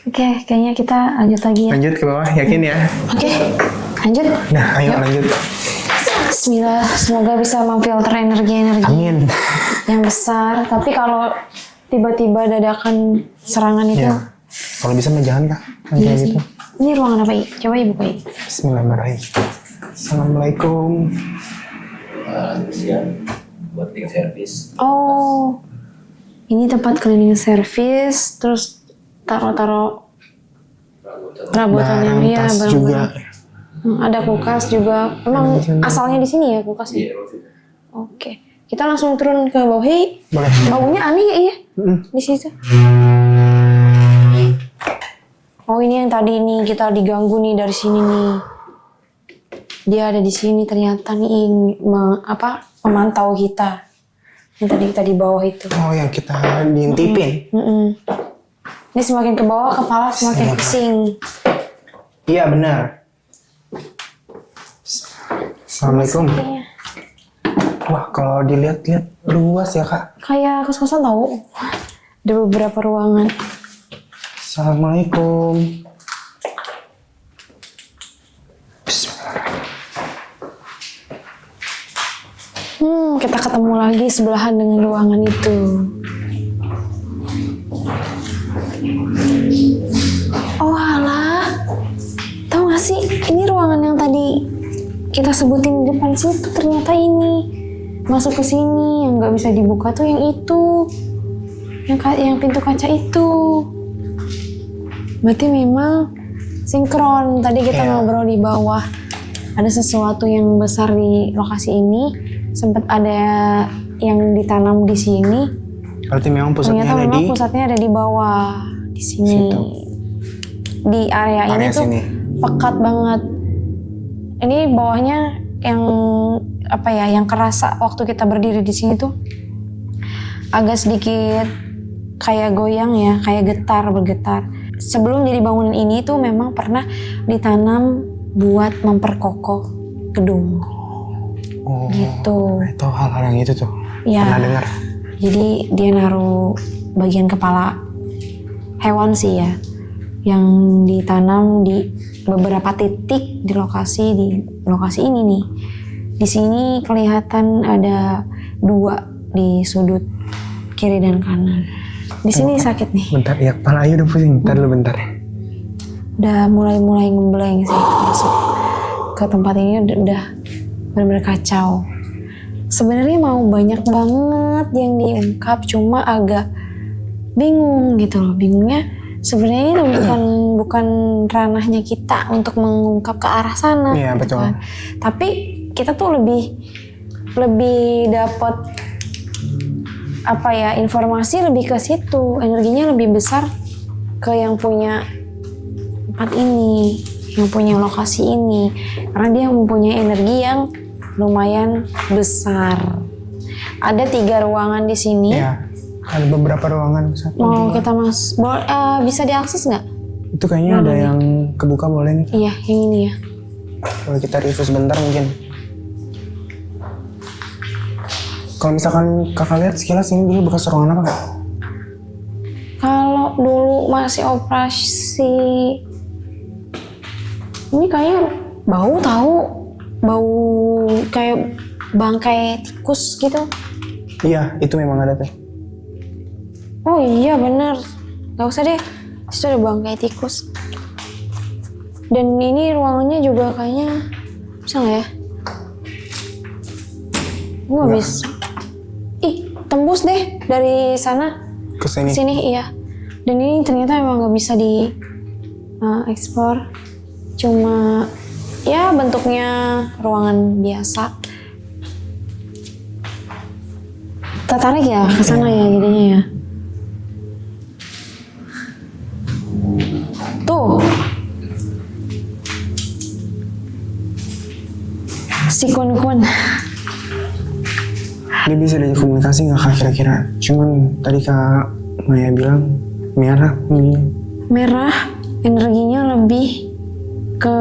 Oke, kayaknya kita lanjut lagi ya. Lanjut ke bawah, yakin ya? Oke, lanjut. Nah, ayo lanjut. Bismillah, semoga bisa memfilter energi-energi Amin. yang besar. Tapi kalau tiba-tiba dadakan serangan itu, Ya. Kalau bisa mah jangan kak. Jangan iya kayak sih. gitu. Ini ruangan apa I? Coba ibu I. Bismillahirrahmanirrahim. Assalamualaikum. Siap buat cleaning service. Oh, ini tempat cleaning service. Terus taruh perabotan yang Barang iya tas barang-barang. juga. Ada kulkas juga. Emang asalnya di sini ya kulkasnya? Iya maksudnya. Oke. Kita langsung turun ke bawah. Hei, Boleh. baunya aneh ya iya? Di situ. Oh ini yang tadi nih kita diganggu nih dari sini nih. Dia ada di sini ternyata nih pemantau kita. Yang tadi kita di bawah itu. Oh yang kita diintipin. Ini semakin ke bawah kepala semakin pusing. Iya benar. Assalamualaikum. Iya. Wah kalau dilihat-lihat luas ya kak. Kayak kos-kosan tahu. Ada beberapa ruangan. Assalamualaikum. Kita ketemu lagi sebelahan dengan ruangan itu. Oh alah, tahu gak sih ini ruangan yang tadi kita sebutin di depan situ ternyata ini masuk ke sini yang nggak bisa dibuka tuh yang itu, yang pintu kaca itu. Berarti memang sinkron. Tadi kita ngobrol di bawah ada sesuatu yang besar di lokasi ini. Sempat ada yang ditanam di sini. Berarti memang pusatnya Ternyata ada memang di pusatnya ada di bawah, di sini. situ. Di area ini tuh sini. pekat banget. Ini bawahnya yang yang kerasa waktu kita berdiri di sini tuh agak sedikit kayak goyang ya, kayak bergetar. Sebelum jadi bangunan ini tuh memang pernah ditanam buat memperkokoh gedung. Oh, Gitu. itu hal-hal yang itu tuh. Ya. Pernah dengar. Jadi dia naruh bagian kepala hewan sih ya, yang ditanam di beberapa titik di lokasi ini nih. Di sini kelihatan ada 2 di sudut kiri dan kanan. Di sini sakit nih. Bentar ya, kepala ayu udah pusing. Bentar dulu bentar. Udah mulai ngembleng sih masuk ke tempat ini udah benar-benar kacau. Sebenarnya mau banyak banget yang diungkap, cuma agak bingung gitu loh. Bingungnya sebenarnya ini bukan ranahnya kita untuk mengungkap ke arah sana. Iya, gitu betul. kan. Tapi kita tuh lebih dapat informasi lebih ke situ, energinya lebih besar ke yang punya tempat ini yang punya lokasi ini karena dia mempunyai energi yang lumayan besar. Ada 3 ruangan di sini. Iya, ada beberapa ruangan. Mau kita bisa diakses nggak? Itu kayaknya ada yang kebuka, boleh nih. Iya, yang ini ya. Kalau kita review sebentar mungkin. Kalau misalkan kakak lihat sekilas ini dulu bekas ruangan apa nggak? Kalau dulu masih operasi, ini kayak bau kayak bangkai tikus gitu. Iya, itu memang ada tuh. Oh iya bener, gak usah deh, itu ada bangkai tikus. Dan ini ruangannya juga kayaknya, bisa gak ya? Gue gak bisa. Ih, tembus deh dari sana Ke sini. sini, iya. Dan ini ternyata emang gak bisa di ekspor. Cuma ya bentuknya ruangan biasa. Tertarik ya ke sana ya jadinya ya. Tuh. Si kun-kun. Dia bisa diajak komunikasi nggak kak kira-kira? Cuman tadi kak Maya bilang merah nih. Merah, energinya lebih ke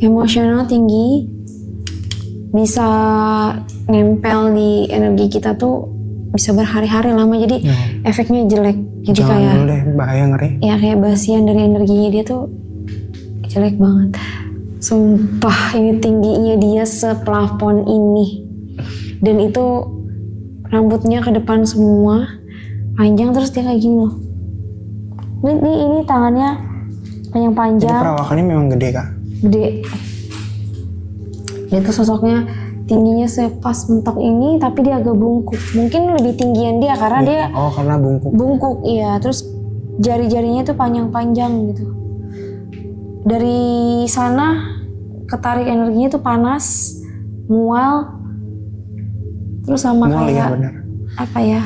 emosional tinggi, bisa nempel di energi kita tuh bisa berhari-hari lama, jadi efeknya jelek. Jadi Jangan kayak dulu deh, bahaya ngeri. ya kayak basian dari energinya dia tuh jelek banget. Sumpah ini tingginya dia seplafon ini. Dan itu rambutnya ke depan semua, panjang, terus dia kayak gini loh. Ini tangannya Ini panjang, perawakannya memang gede kak. gede. Dia tuh sosoknya tingginya sepas mentok ini, tapi dia agak bungkuk. Mungkin lebih tinggian dia karena dia Oh karena bungkuk. bungkuk, iya. Terus jari-jarinya tuh panjang-panjang gitu. Dari sana ketarik energinya tuh panas, mual. Terus sama Mual, kayak ya, benar. apa ya?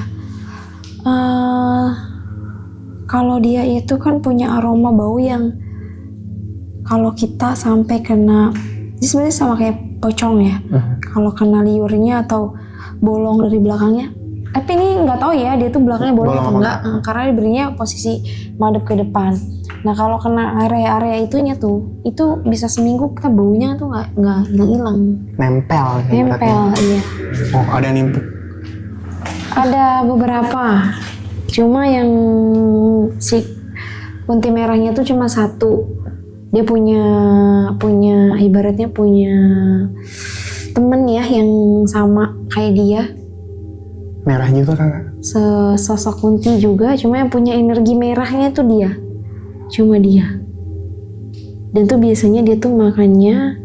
Kalau dia itu kan punya aroma bau yang kalau kita sampai kena, ini sebenarnya sama kayak pocong ya. Kalau kena liurnya atau bolong dari belakangnya. Tapi ini nggak tahu ya, dia tuh belakangnya bolong atau enggak, karena diberinya posisi madep ke depan. Nah kalau kena area-area itunya tuh, itu bisa seminggu kita baunya tuh nggak hilang-hilang. Nempel. Nempel, iya. Oh ada nimpuk. Ada beberapa, cuma yang si kunti merahnya tuh cuma satu. Dia punya ibaratnya punya temen ya yang sama kayak dia. Merah juga kakak. Sosok kunti juga, cuma yang punya energi merahnya tuh dia. Cuma dia. Dan tuh biasanya dia tuh makannya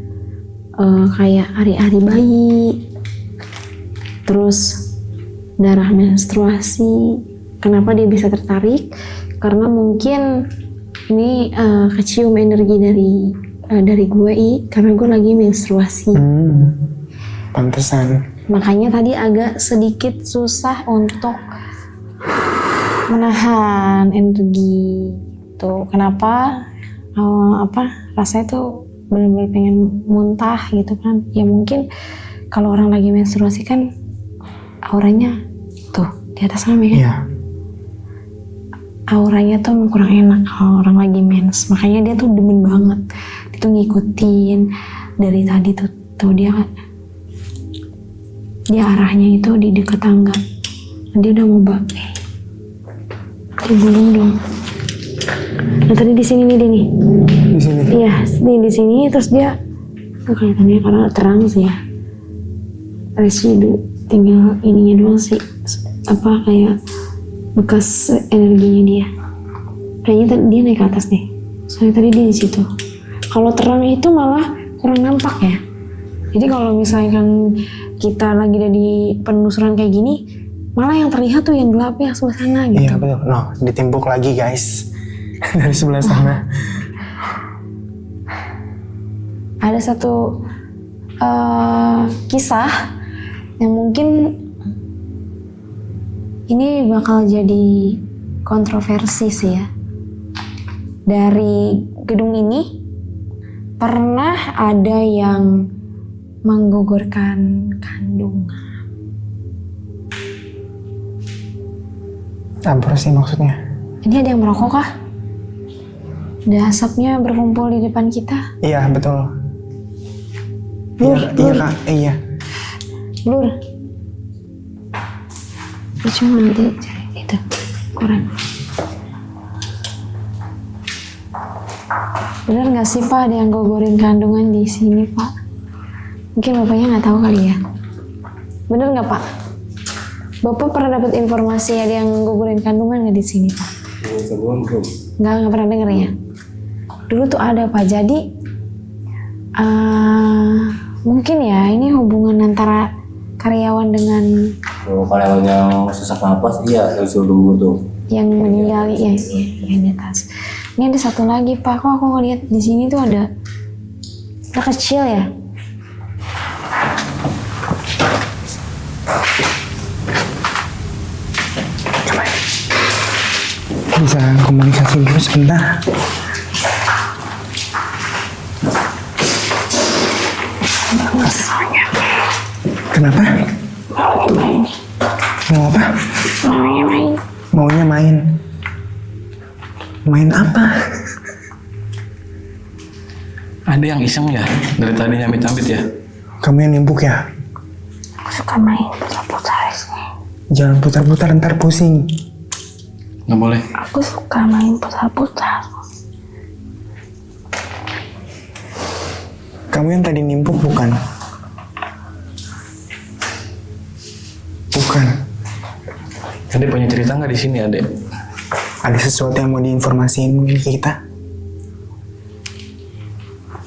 kayak ari-ari bayi. Terus darah menstruasi. Kenapa dia bisa tertarik? Karena mungkin ini kecium energi dari gue karena gue lagi menstruasi. Pantesan. Makanya tadi agak sedikit susah untuk menahan energi. Tuh kenapa rasanya tuh benar-benar pengen muntah gitu kan? Ya mungkin kalau orang lagi menstruasi kan auranya tuh di atas sana kan? Iya. Auranya tuh kurang enak kalau orang lagi mens. Makanya dia tuh demen banget. Dia tuh ngikutin dari tadi tuh dia arahnya itu di dekat tangga. Dia udah mau dia belum dong. Nah tadi di sini nih dia nih. Di sini. Iya, nih di sini terus dia kelihatannya karena terang sih ya. Residu tinggal ininya doang sih. Kayak bekas energinya dia. Kayaknya tadi dia naik ke atas deh. Soalnya tadi dia di situ. Kalau terang itu malah kurang nampak ya. Jadi kalau misalkan kita lagi ada di penelusuran kayak gini, malah yang terlihat tuh yang gelap ya sebelah sana gitu. Iya betul. No, ditimpuk lagi guys. Dari sebelah sana. Ada satu kisah yang mungkin ini bakal jadi kontroversi sih ya. Dari gedung ini pernah ada yang menggugurkan kandungan. Apa sih maksudnya? Ini ada yang merokok kah? Ada asapnya berkumpul di depan kita. Iya, betul. Blur, Iya, blur. Kak. Iya. Blur. Cuma nanti cari itu koran. Bener nggak sih Pak ada yang gugurin kandungan di sini Pak? Mungkin bapaknya nggak tahu kali ya. Bener nggak Pak? Bapak pernah dapat informasi ada yang gugurin kandungan nggak di sini Pak? Sebelum belum. Nggak pernah denger ya. Dulu tuh ada Pak. Jadi mungkin ya ini hubungan antara karyawan dengan Kalau yang sesak napas, iya yang suruh dulu tuh. yang meninggal ya, yang di atas. Ini ada satu lagi Pak. Kok aku ngeliat di sini tuh ada anak kecil ya? Bisa komunikasi dulu sebentar. Kenapa? Mau apa? Maunya main. Main apa? Ada yang iseng ya? Dari tadi nyambit-nyambit ya? Kamu yang nimbuk ya? Suka main putar-putar. Jangan putar-putar, ntar pusing. Nggak boleh. Aku suka main putar-putar. Kamu yang tadi nimbuk bukan? Bukan. Adek punya cerita nggak di sini, Adek? Ada sesuatu yang mau diinformasiin ke kita?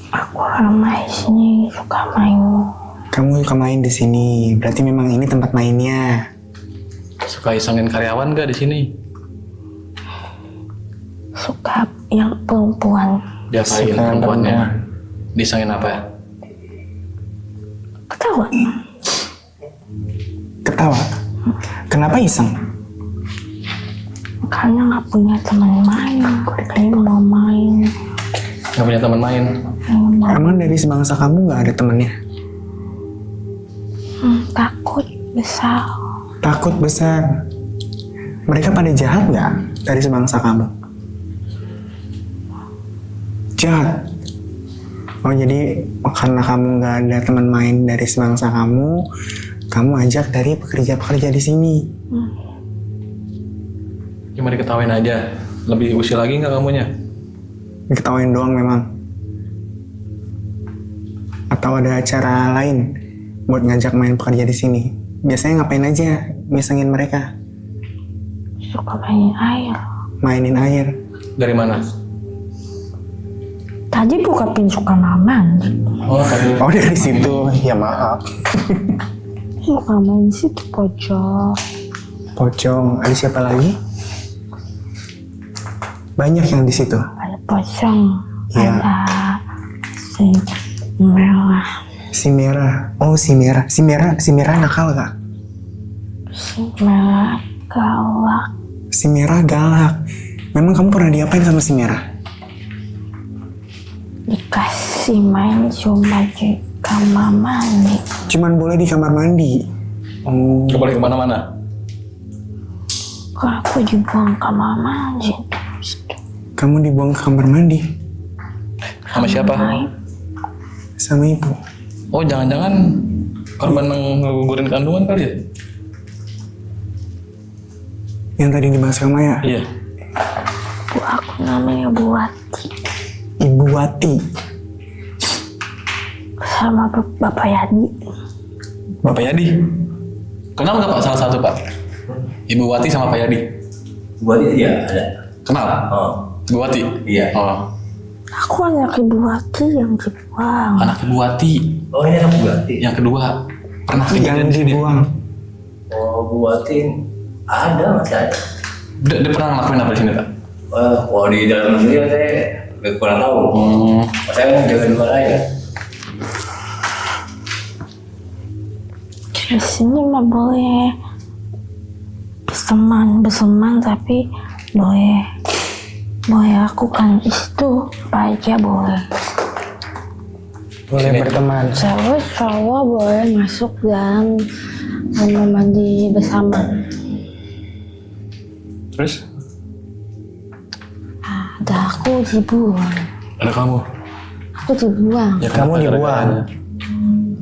Aku ramai sini suka main. Kamu suka main di sini, berarti memang ini tempat mainnya. Suka isengin karyawan nggak di sini? Suka yang perempuan. Diapain Suka perempuannya? perempuan. Disengin apa ya? Ketawa. Ketawa. Kenapa iseng? Karena nggak punya teman main. Jadi mau main. Nggak punya teman main? Emang dari sebangsa kamu nggak ada temennya? Takut besar. Takut besar. Mereka pada jahat nggak dari sebangsa kamu? Jahat. Oh jadi karena kamu nggak ada teman main dari sebangsa kamu ajak dari pekerja-pekerja di sini. Cuma diketawain aja. Lebih usil lagi nggak kamunya? Diketawain doang memang. Atau ada acara lain buat ngajak main pekerja di sini? Biasanya ngapain aja ngisengin mereka? Suka main air. Mainin air. Dari mana? Tadi buka pintu kamar mandi. Oh, tadi. Oh dari situ, ya maaf. Suka main situ pojok. Pocong, ada siapa lagi? Banyak yang di situ. Ada pocong. Iya. Ada si merah. Si merah. Oh si merah. Si merah nakal kak? Si merah galak. Si merah galak. Memang kamu pernah diapain sama si merah? Dikasih main cuma di kamar mandi. Cuman boleh di kamar mandi. Oh, Nggak boleh kemana-mana? Kalau aku dibuang kamar mandi. kamu dibuang ke kamar mandi Sama siapa? sama ibu. Oh, jangan-jangan korban yang ngegugurin kandungan kali ya? Yang tadi dibahas sama ya? Iya. Bu aku namanya Bu Wati. Ibu Wati. Sama Bapak Yadi. Bapak Yadi. Kenal nggak Pak salah satu Pak? Ibu Wati sama Pak Yadi. Buat iya ada. Kenal? Oh Ibu Wati? iya. Oh, Aku anak Ibu Wati yang dibuang. anak Ibu Wati. Oh ini anak Buati. Yang kedua. Pernah Yang kejadian di sini? dibuang. Oh Buati ada masih ada. Dia pernah ngelakuin apa di sini Pak? Kalau di dalam negeri saya kurang tahu. Saya mau jaga di luar aja. Di sini mah boleh berteman tapi boleh lakukan itu apa aja boleh. boleh Sini. berteman. Cowok boleh masuk dan sama mandi bersama. Terus? Ada aku dibuang. Ada kamu? Aku dibuang. Ya, Kamu kenapa dibuang? gara-garanya?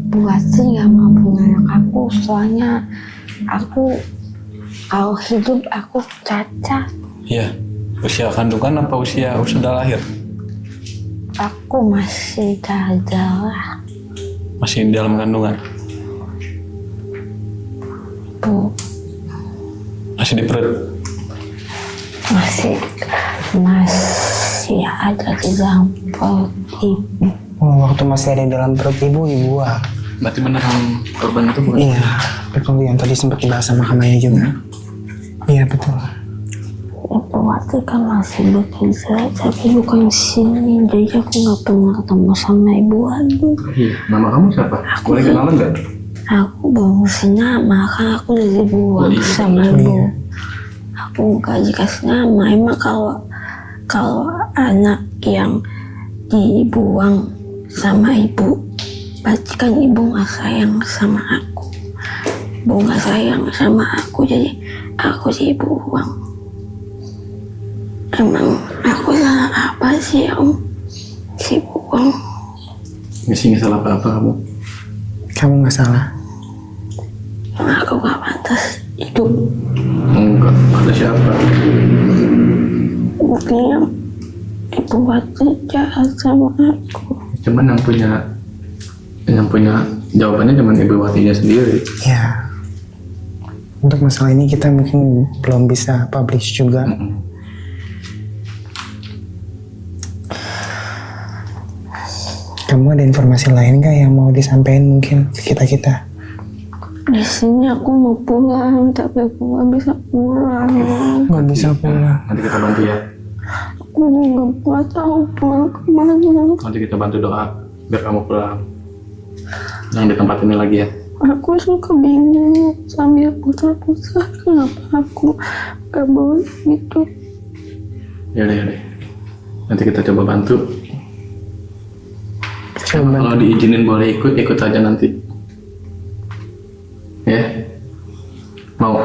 Buat sih nggak mau punya anak aku, soalnya aku kalau hidup aku cacat. Iya. Usia kandungan apa usia sudah lahir? Aku masih darah, Masih dalam kandungan? Bu. Masih di perut? Masih ada di dalam perut ibu. Oh, waktu masih ada dalam perut ibu dibuang. Berarti beneran korban itu bukan? Iya, betul yang tadi sempat dibahas sama Kamaya juga. Iya betul. Ibu Wati kan masih bekerja, tapi bukan sini, jadi aku nggak pernah ketemu sama ibu lagi. Iya. Nama kamu siapa? Boleh kenalan nggak? Aku baru nama, kan aku udah dibuang sama ibu. Aku nggak dikasih nama. Emang kalau anak yang dibuang sama ibu, berarti kan ibu nggak sayang sama aku. Ibu nggak sayang sama aku, jadi aku dibuang. Emang aku salah apa sih om? Dibuang. Nggak salah apa-apa kamu. Kamu nggak salah. Aku gak pantas hidup. Enggak. Ada siapa? Buktinya ibu Wati jahat sama aku. Cuman yang punya jawabannya cuma Ibu Watinya sendiri. Ya. Untuk masalah ini kita mungkin belum bisa publish juga. Kamu ada informasi lain nggak yang mau disampaikan mungkin ke kita? Di sini aku mau pulang, tapi aku nggak bisa pulang. Nggak bisa pulang. Nanti kita bantu ya. Aku nggak buat tahu pulang kemana. Nanti kita bantu doa biar kamu pulang. Jangan di tempat ini lagi ya. Aku suka bingung sambil putar-putar, kenapa aku nggak boleh gitu. Yaudah. Nanti kita coba bantu. Coba. Kalau diizinin boleh ikut aja nanti. Ya? Mau?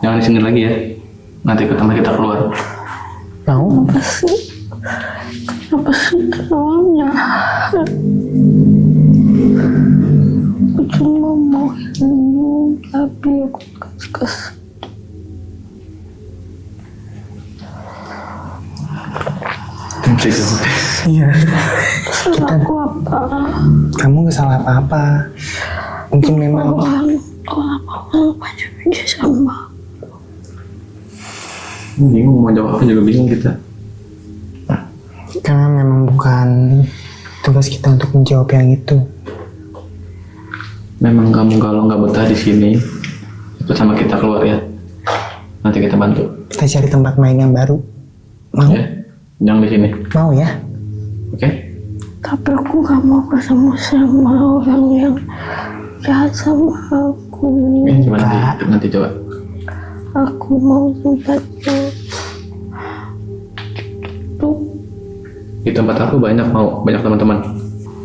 Jangan di sini lagi ya. Nanti ikut sama kita keluar. Mau? Kenapa sih awalnya? Aku cuma mau hidup, tapi aku kasih. Nanti coba. Iya. Salah aku apa? Kamu nggak salah apa-apa. Mungkin memang Orang banyak aja sama. Bingung mau jawab apa juga bingung kita. karena memang bukan tugas kita untuk menjawab yang itu. Memang kamu kalau nggak betah di sini, ikut sama kita keluar ya. Nanti kita bantu. Kita cari tempat main yang baru. Mau? Ya? Jangan di sini. Mau ya? Oke? Tapi aku gak mau ketemu sama orang yang jahat sama aku. Coba nanti coba. Aku mau tempatnya tuh. Di tempat aku banyak teman-teman.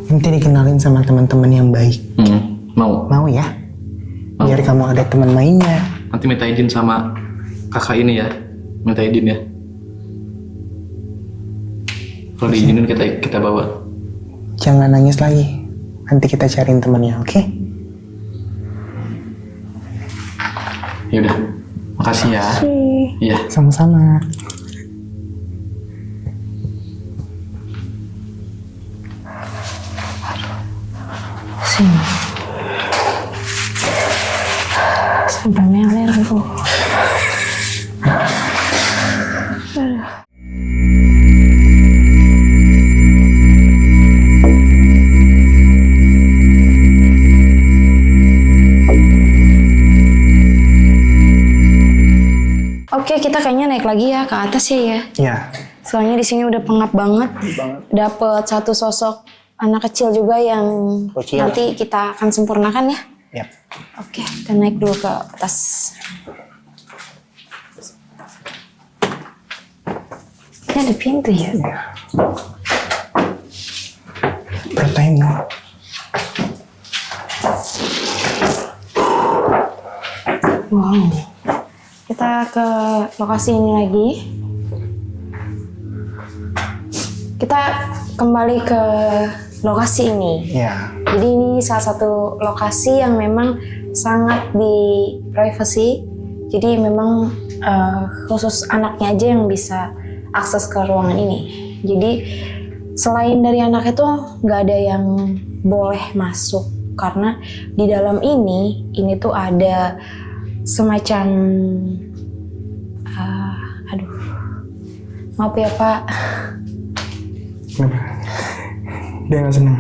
Nanti dikenalin sama teman-teman yang baik. Mau. Mau ya? Mau. Biar kamu ada teman mainnya. Nanti minta izin sama kakak ini ya. Minta izin ya. Kalau diizinin kita bawa. Jangan nangis lagi. Nanti kita cariin temannya, oke? Yaudah. Makasih ya. Iya. Sama-sama. Sini. Sampai meler aku. Oke, kita kayaknya naik lagi ya ke atas ya. Ya. Soalnya di sini udah pengap banget. Dapat satu sosok anak kecil juga yang Kecil. nanti kita akan sempurnakan ya. Yap. Oke, kita naik dulu ke atas. Ini ada pintu ya. fotoin mau. Wow. Kita ke lokasi ini lagi. Kita kembali ke lokasi ini. Ya. Jadi ini salah satu lokasi yang memang sangat di privacy. Jadi memang khusus anaknya aja yang bisa akses ke ruangan ini. Jadi selain dari anak itu nggak ada yang boleh masuk karena di dalam ini tuh ada semacam aduh, maaf ya Pak. Dia nggak seneng.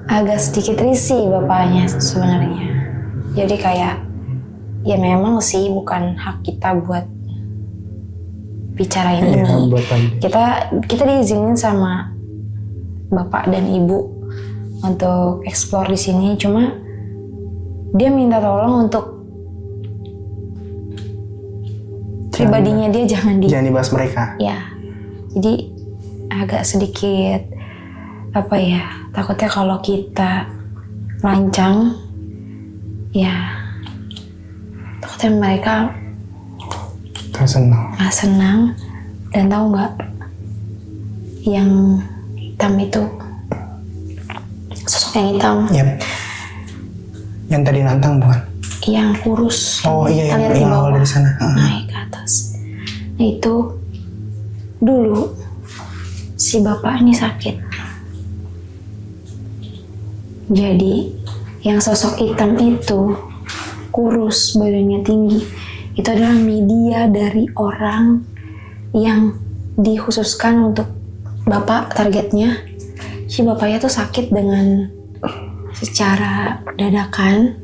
Agak sedikit risih bapaknya sebenarnya. Jadi kayak ya memang sih bukan hak kita buat bicarain ini. Buat Kita diizinin sama bapak dan ibu untuk explore di sini. Cuma dia minta tolong untuk pribadinya dia jangan dibahas mereka. Ya. Jadi agak sedikit apa ya, takutnya kalau kita lancang ya takutnya mereka nggak senang. Dan tahu nggak, yang hitam itu, sosok yang hitam. Yep. Yang tadi nantang bukan? Yang kurus. Oh iya, lihat di yang awal bawah, dari sana. naik ke atas. Nah itu dulu si bapak ini sakit. Jadi yang sosok hitam itu kurus, badannya tinggi, itu adalah media dari orang yang dikhususkan untuk bapak targetnya. Si bapaknya tuh sakit dengan secara dadakan,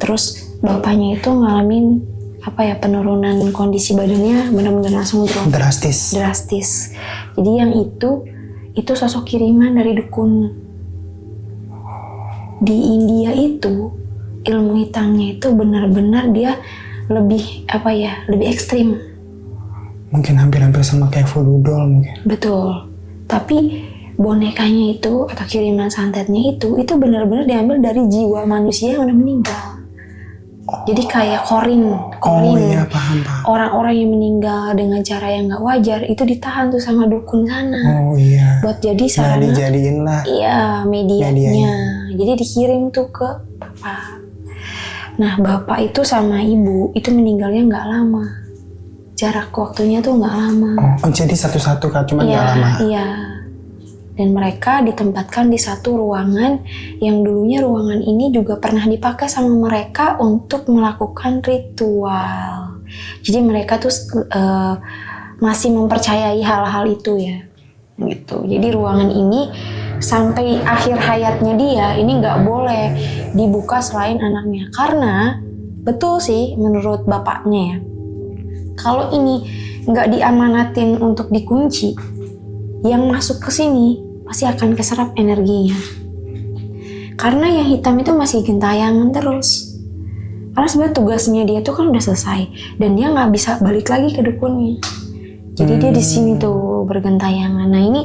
terus bapaknya itu ngalamin penurunan kondisi badannya benar-benar langsung drop. Drastis. Jadi yang itu sosok kiriman dari dukun. Di India itu ilmu hitamnya itu benar-benar dia lebih lebih ekstrim. Mungkin hampir-hampir sama kayak voodoo doll mungkin. Betul. Tapi bonekanya itu atau kiriman santetnya itu benar-benar diambil dari jiwa manusia yang udah meninggal. Jadi kayak korin. Oh iya, paham. Orang-orang yang meninggal dengan cara yang nggak wajar itu ditahan tuh sama dukun sana. Oh iya. Buat jadi sarana. Dijadiin lah. Iya, medianya. Jadi dikirim tuh ke bapak. Nah, bapak itu sama ibu itu meninggalnya nggak lama. Jarak waktunya tuh nggak lama. Oh, jadi satu-satu Kak, cuma nggak lama. Iya. Dan mereka ditempatkan di satu ruangan yang dulunya ruangan ini juga pernah dipakai sama mereka untuk melakukan ritual. Jadi mereka tuh masih mempercayai hal-hal itu ya, gitu. Jadi ruangan ini sampai akhir hayatnya dia ini nggak boleh dibuka selain anaknya, karena betul sih menurut bapaknya ya, kalau ini nggak diamanatin untuk dikunci, yang masuk ke sini pasti akan keserap energinya. Karena yang hitam itu masih gentayangan terus. Karena sebenarnya tugasnya dia tuh kan udah selesai dan dia nggak bisa balik lagi ke dukunnya. Jadi dia di sini tuh bergentayangan. Nah ini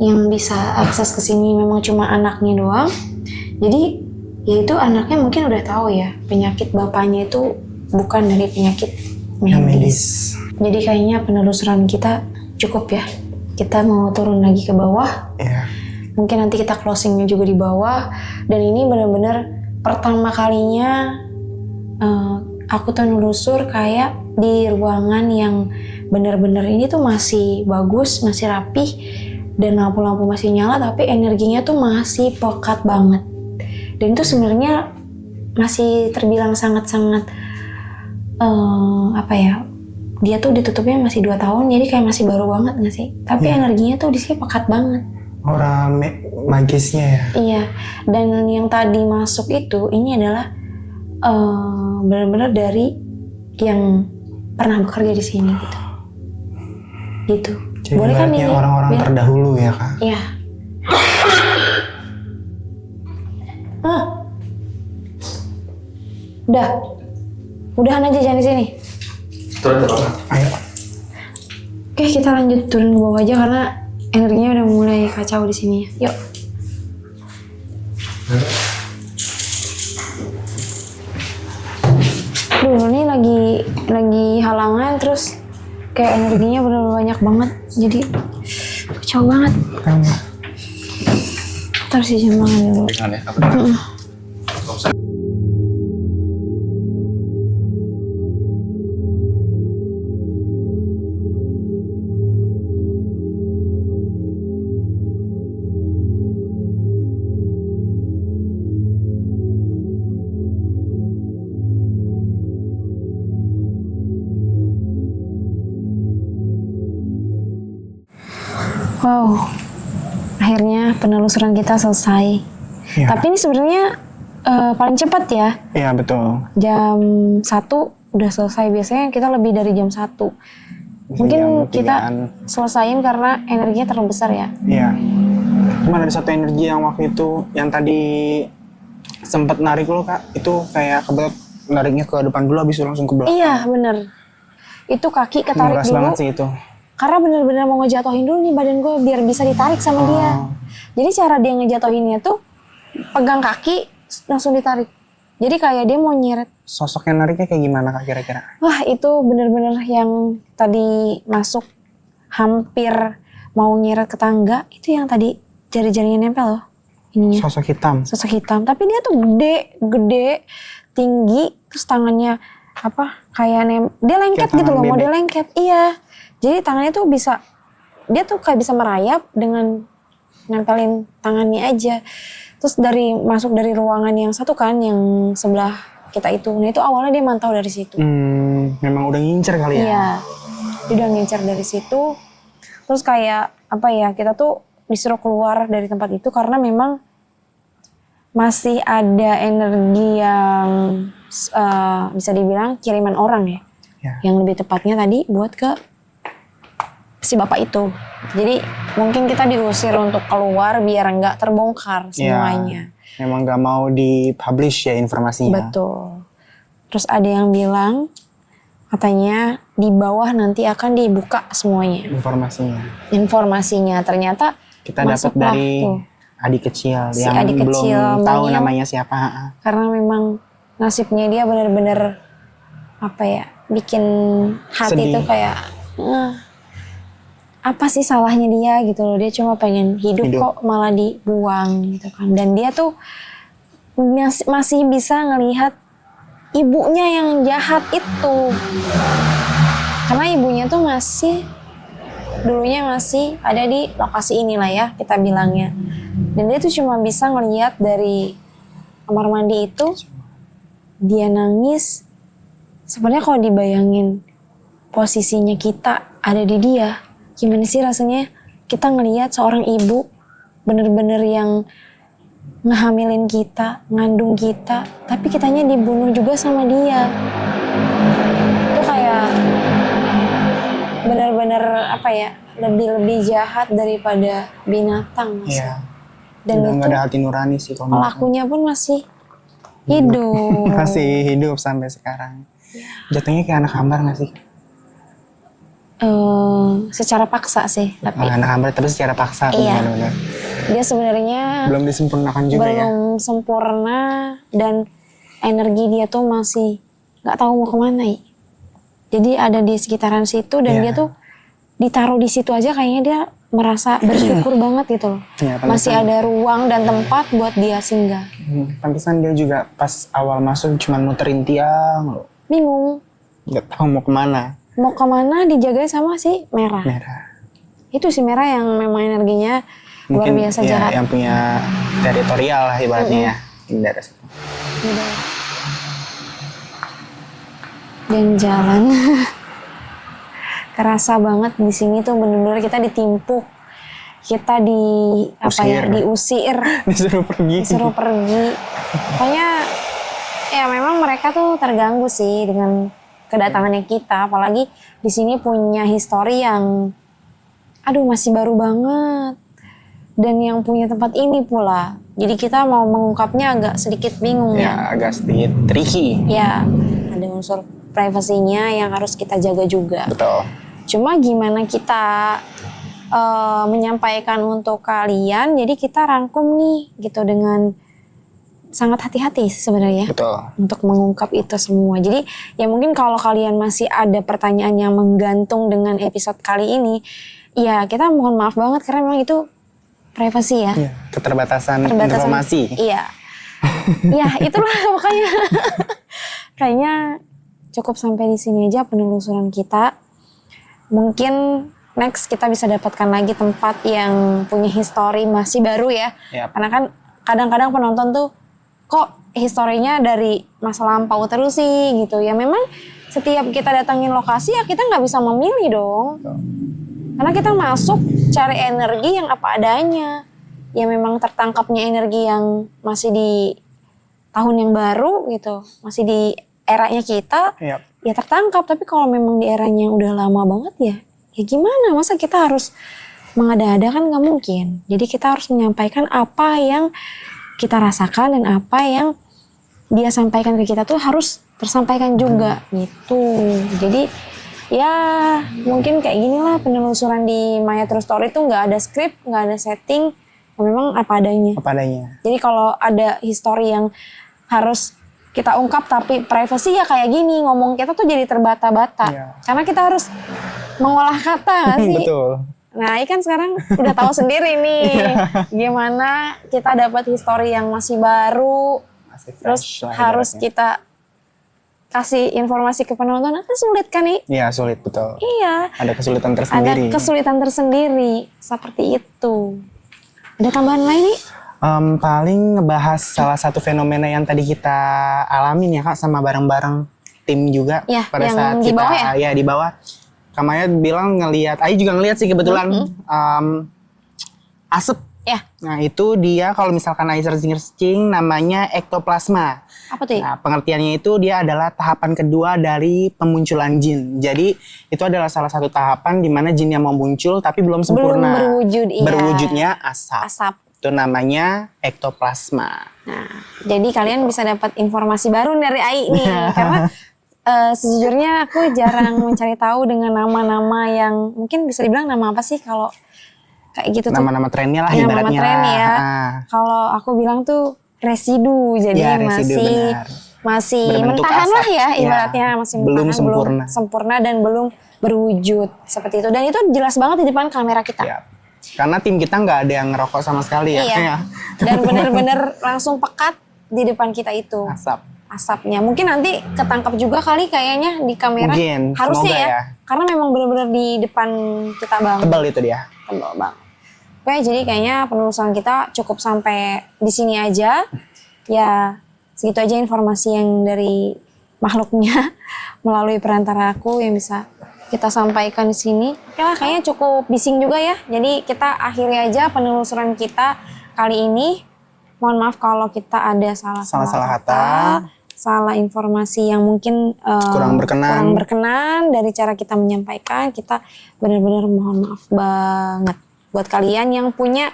yang bisa akses ke sini memang cuma anaknya doang. Jadi ya itu anaknya mungkin udah tahu ya penyakit bapaknya itu bukan dari penyakit medis. Jadi kayaknya penelusuran kita cukup ya. Kita mau turun lagi ke bawah. Yeah. Mungkin nanti kita closingnya juga di bawah. Dan ini benar-benar pertama kalinya aku tuh nelusur kayak di ruangan yang benar-benar ini tuh masih bagus, masih rapih, dan lampu-lampu masih nyala, tapi energinya tuh masih pekat banget. Dan itu sebenarnya masih terbilang sangat-sangat dia tuh ditutupnya masih 2 tahun, jadi kayak masih baru banget nggak sih? Tapi energinya tuh di sini pekat banget. Aura magisnya ya? Iya, dan yang tadi masuk itu, ini adalah benar-benar dari yang pernah bekerja di sini gitu. Gitu. Jadi boleh kan ini? Orang-orang terdahulu ya Kak? Iya. Udahan aja jangan di sini. Turun ke bawah. Ayo. Oke, kita lanjut turun ke bawah aja karena energinya udah mulai kacau di sini. Yuk. Duh, ini lagi halangan terus kayak energinya bener-bener banyak banget. Jadi kacau banget. Terus izin makan dulu. Pegangan ya, aku dengar. Wow, akhirnya penelusuran kita selesai. Iya. Tapi ini sebenarnya paling cepat ya. Iya betul. Jam 1 udah selesai. Biasanya kita lebih dari jam 1. Mungkin Jam kita 3-an. selesain karena energinya terlalu besar ya. Iya. Cuman ada satu energi yang waktu itu yang tadi sempat narik lo Kak, itu kayak kebelet nariknya ke depan dulu habis itu langsung ke belakang. Iya bener. Itu kaki ketarik Ngeras dulu. banget sih itu. Karena bener-bener mau ngejatohin dulu nih badan gue biar bisa ditarik sama dia. Jadi cara dia ngejatohinnya tuh pegang kaki langsung ditarik. Jadi kayak dia mau nyeret. Sosok yang nariknya kayak gimana Kak kira-kira? Wah itu bener-bener yang tadi masuk hampir mau nyeret ke tangga. Itu yang tadi jari-jarinya nempel loh ininya. Sosok hitam. Sosok hitam. Tapi dia tuh gede, tinggi. Terus tangannya apa kayak dia lengket Kayak gitu loh, tangan model bebek. lengket. Iya. Jadi tangannya tuh bisa, dia tuh kayak bisa merayap dengan nempelin tangannya aja. Terus masuk dari ruangan yang satu kan, yang sebelah kita itu. Nah itu awalnya dia mantau dari situ. Memang udah ngincer kali ya? Iya, dia udah ngincar dari situ. Terus kayak apa ya, kita tuh disuruh keluar dari tempat itu karena memang masih ada energi yang bisa dibilang kiriman orang ya. Ya. Yang lebih tepatnya tadi buat ke si bapak itu. Jadi mungkin kita diusir untuk keluar biar nggak terbongkar semuanya. Ya, memang nggak mau dipublish ya informasinya. Betul. Terus ada yang bilang katanya di bawah nanti akan dibuka semuanya informasinya. Ternyata Kita dapat masuklah dari tuh. adik kecil Si yang adik kecil belum tahu mungil. namanya siapa. Karena memang nasibnya dia benar-benar apa ya, bikin hati Sedih. tuh kayak apa sih salahnya dia gitu loh. Dia cuma pengen hidup kok malah dibuang gitu kan. Dan dia tuh masih bisa ngelihat ibunya yang jahat itu. Karena ibunya tuh dulunya masih ada di lokasi inilah ya kita bilangnya. Dan dia tuh cuma bisa ngelihat dari kamar mandi itu, dia nangis. Sebenarnya kalau dibayangin posisinya kita ada di dia, gimana sih rasanya kita ngelihat seorang ibu bener-bener yang ngehamilin kita, ngandung kita, tapi kitanya dibunuh juga sama dia. Itu kayak bener-bener apa ya, lebih jahat daripada binatang. Iya. Dan Udah itu nggak ada hati nurani sih kalau menurut aku. pelakunya pun masih hidup. Masih hidup sampai sekarang. Jatuhnya kayak anak hambar nggak sih? Secara paksa sih, tapi Anak hambar tapi secara paksa tuh Iya. benar-benar. dia sebenarnya Belum disempurnakan juga ya. belum sempurna dan energi dia tuh masih nggak tahu mau kemana ya. Jadi ada di sekitaran situ dan Iya. dia tuh ditaruh di situ aja kayaknya dia merasa bersyukur banget gitu loh. Iya, Masih pantesan. ada ruang dan tempat buat dia singgah. Pantesan dia juga pas awal masuk cuma muterin tiang loh. Bingung Nggak tahu mau kemana. mau kemana, dijagain sama si Merah. Merah. Itu si Merah yang memang energinya luar biasa ya, jahat. yang punya teritorial lah ibaratnya ya. Di daerah situ. Gitu. Dan jalan kerasa banget di sini tuh bener-bener kita ditimpuk, kita diusir, Disuruh pergi. disuruh pergi. Pokoknya ya memang mereka tuh terganggu sih dengan kedatangannya kita, apalagi di sini punya histori yang masih baru banget. Dan yang punya tempat ini pula. Jadi kita mau mengungkapnya agak sedikit bingung ya. Ya agak sedikit tricky. Ya, ada unsur privasinya yang harus kita jaga juga. Betul. Cuma gimana kita menyampaikan untuk kalian, jadi kita rangkum nih gitu dengan sangat hati-hati sebenarnya Betul. untuk mengungkap itu semua. Jadi ya mungkin kalau kalian masih ada pertanyaan yang menggantung dengan episode kali ini, ya kita mohon maaf banget karena memang itu privasi ya. Iya, keterbatasan informasi. Iya. Ya itulah makanya kayaknya cukup sampai di sini aja penelusuran kita. Mungkin next kita bisa dapatkan lagi tempat yang punya histori masih baru ya. Yap. Karena kan kadang-kadang penonton tuh kok historinya dari masa lampau terus sih gitu. Ya memang setiap kita datangin lokasi ya kita nggak bisa memilih dong. Karena kita masuk cari energi yang apa adanya. Ya memang tertangkapnya energi yang masih di tahun yang baru gitu. Masih di eranya kita. Yap. Ya tertangkap. Tapi kalau memang di eranya yang udah lama banget ya gimana? Masa kita harus mengada-ada kan nggak mungkin. Jadi kita harus menyampaikan apa yang kita rasakan dan apa yang dia sampaikan ke kita tuh harus tersampaikan juga gitu. Jadi ya mungkin kayak gini lah penelusuran di Maya True Story tuh nggak ada skrip, nggak ada setting, memang apa adanya. Apa adanya. Jadi kalau ada histori yang harus kita ungkap tapi privacy ya kayak gini, ngomong kita tuh jadi terbata-bata. Iya. Karena kita harus mengolah kata nggak sih? Betul. Nah, ini kan sekarang udah tahu sendiri nih gimana kita dapat histori yang masih baru, Masih fresh terus lah harus ibaratnya. kita kasih informasi ke penonton, kan sulit kan nih? Iya, sulit betul. Iya, Ada kesulitan ada tersendiri. kesulitan tersendiri seperti itu. Ada tambahan lain nih? Paling ngebahas salah satu fenomena yang tadi kita alamin ya Kak sama bareng-bareng tim juga Ya, pada yang saat di kita bawah ya? di bawah. Kamaya bilang ngelihat, Ayu juga ngelihat sih kebetulan asap. Ya, Nah itu dia kalau misalkan Ayu searching namanya ektoplasma. apa tuh? Nah pengertiannya itu dia adalah tahapan kedua dari pemunculan jin. Jadi itu adalah salah satu tahapan di mana jin yang mau muncul tapi belum sempurna. berwujud, iya. Berwujudnya asap. Asap. Itu namanya ektoplasma. Nah, jadi kalian bisa dapat informasi baru dari Ai nih, karena sejujurnya aku jarang mencari tahu dengan nama-nama yang mungkin bisa dibilang nama apa sih kalau kayak gitu tuh. Nama-nama trennya lah Ya, ibaratnya. nama tren ya. Ah. Kalau aku bilang tuh residu, jadi Ya, residu, benar. masih Berbentuk mentahan asap. lah ya Ya, ibaratnya, masih belum mentahan, sempurna. belum sempurna dan belum berwujud seperti itu. Dan itu jelas banget di depan kamera kita. Ya. Karena tim kita nggak ada yang ngerokok sama sekali ya. Iya. Ya. Dan benar-benar langsung pekat di depan kita itu. Asap. Asapnya. Mungkin nanti ketangkap juga kali kayaknya di kamera. Mungkin, Harusnya semoga ya. ya. Karena memang benar-benar di depan kita banget. Tebal itu dia. Tebal banget. Oke, jadi kayaknya penelusuran kita cukup sampai di sini aja. Ya, segitu aja informasi yang dari makhluknya melalui perantara aku yang bisa kita sampaikan di sini. Oke lah, kayaknya cukup bising juga ya. Jadi kita akhiri aja penelusuran kita kali ini. Mohon maaf kalau kita ada salah-salah kata, salah informasi yang mungkin kurang berkenan dari cara kita menyampaikan. Kita benar-benar mohon maaf banget. Buat kalian yang punya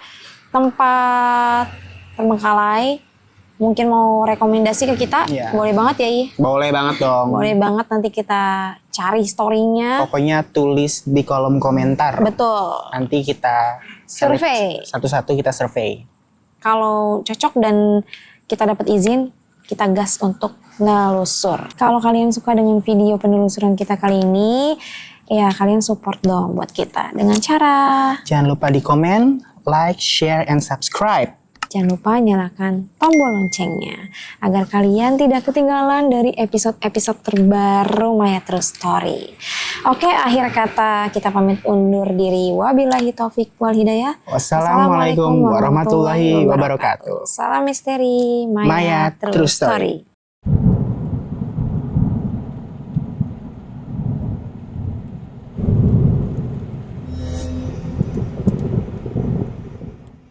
tempat terbengkalai, mungkin mau rekomendasi ke kita, Iya. boleh banget ya, Boleh banget dong. boleh banget, nanti kita cari story-nya. Pokoknya tulis di kolom komentar. Betul. Nanti kita select Survei. satu-satu kita survei. Kalau cocok dan kita dapat izin, kita gas untuk nelusur. Kalau kalian suka dengan video penelusuran kita kali ini, ya kalian support dong buat kita dengan cara Jangan lupa di komen, like, share, and subscribe. jangan lupa nyalakan tombol loncengnya agar kalian tidak ketinggalan dari episode-episode terbaru Maya True Story. Oke, akhir kata kita pamit undur diri. Wabillahi taufik wal hidayah. Wassalamualaikum warahmatullahi wabarakatuh. Salam misteri Maya True Story.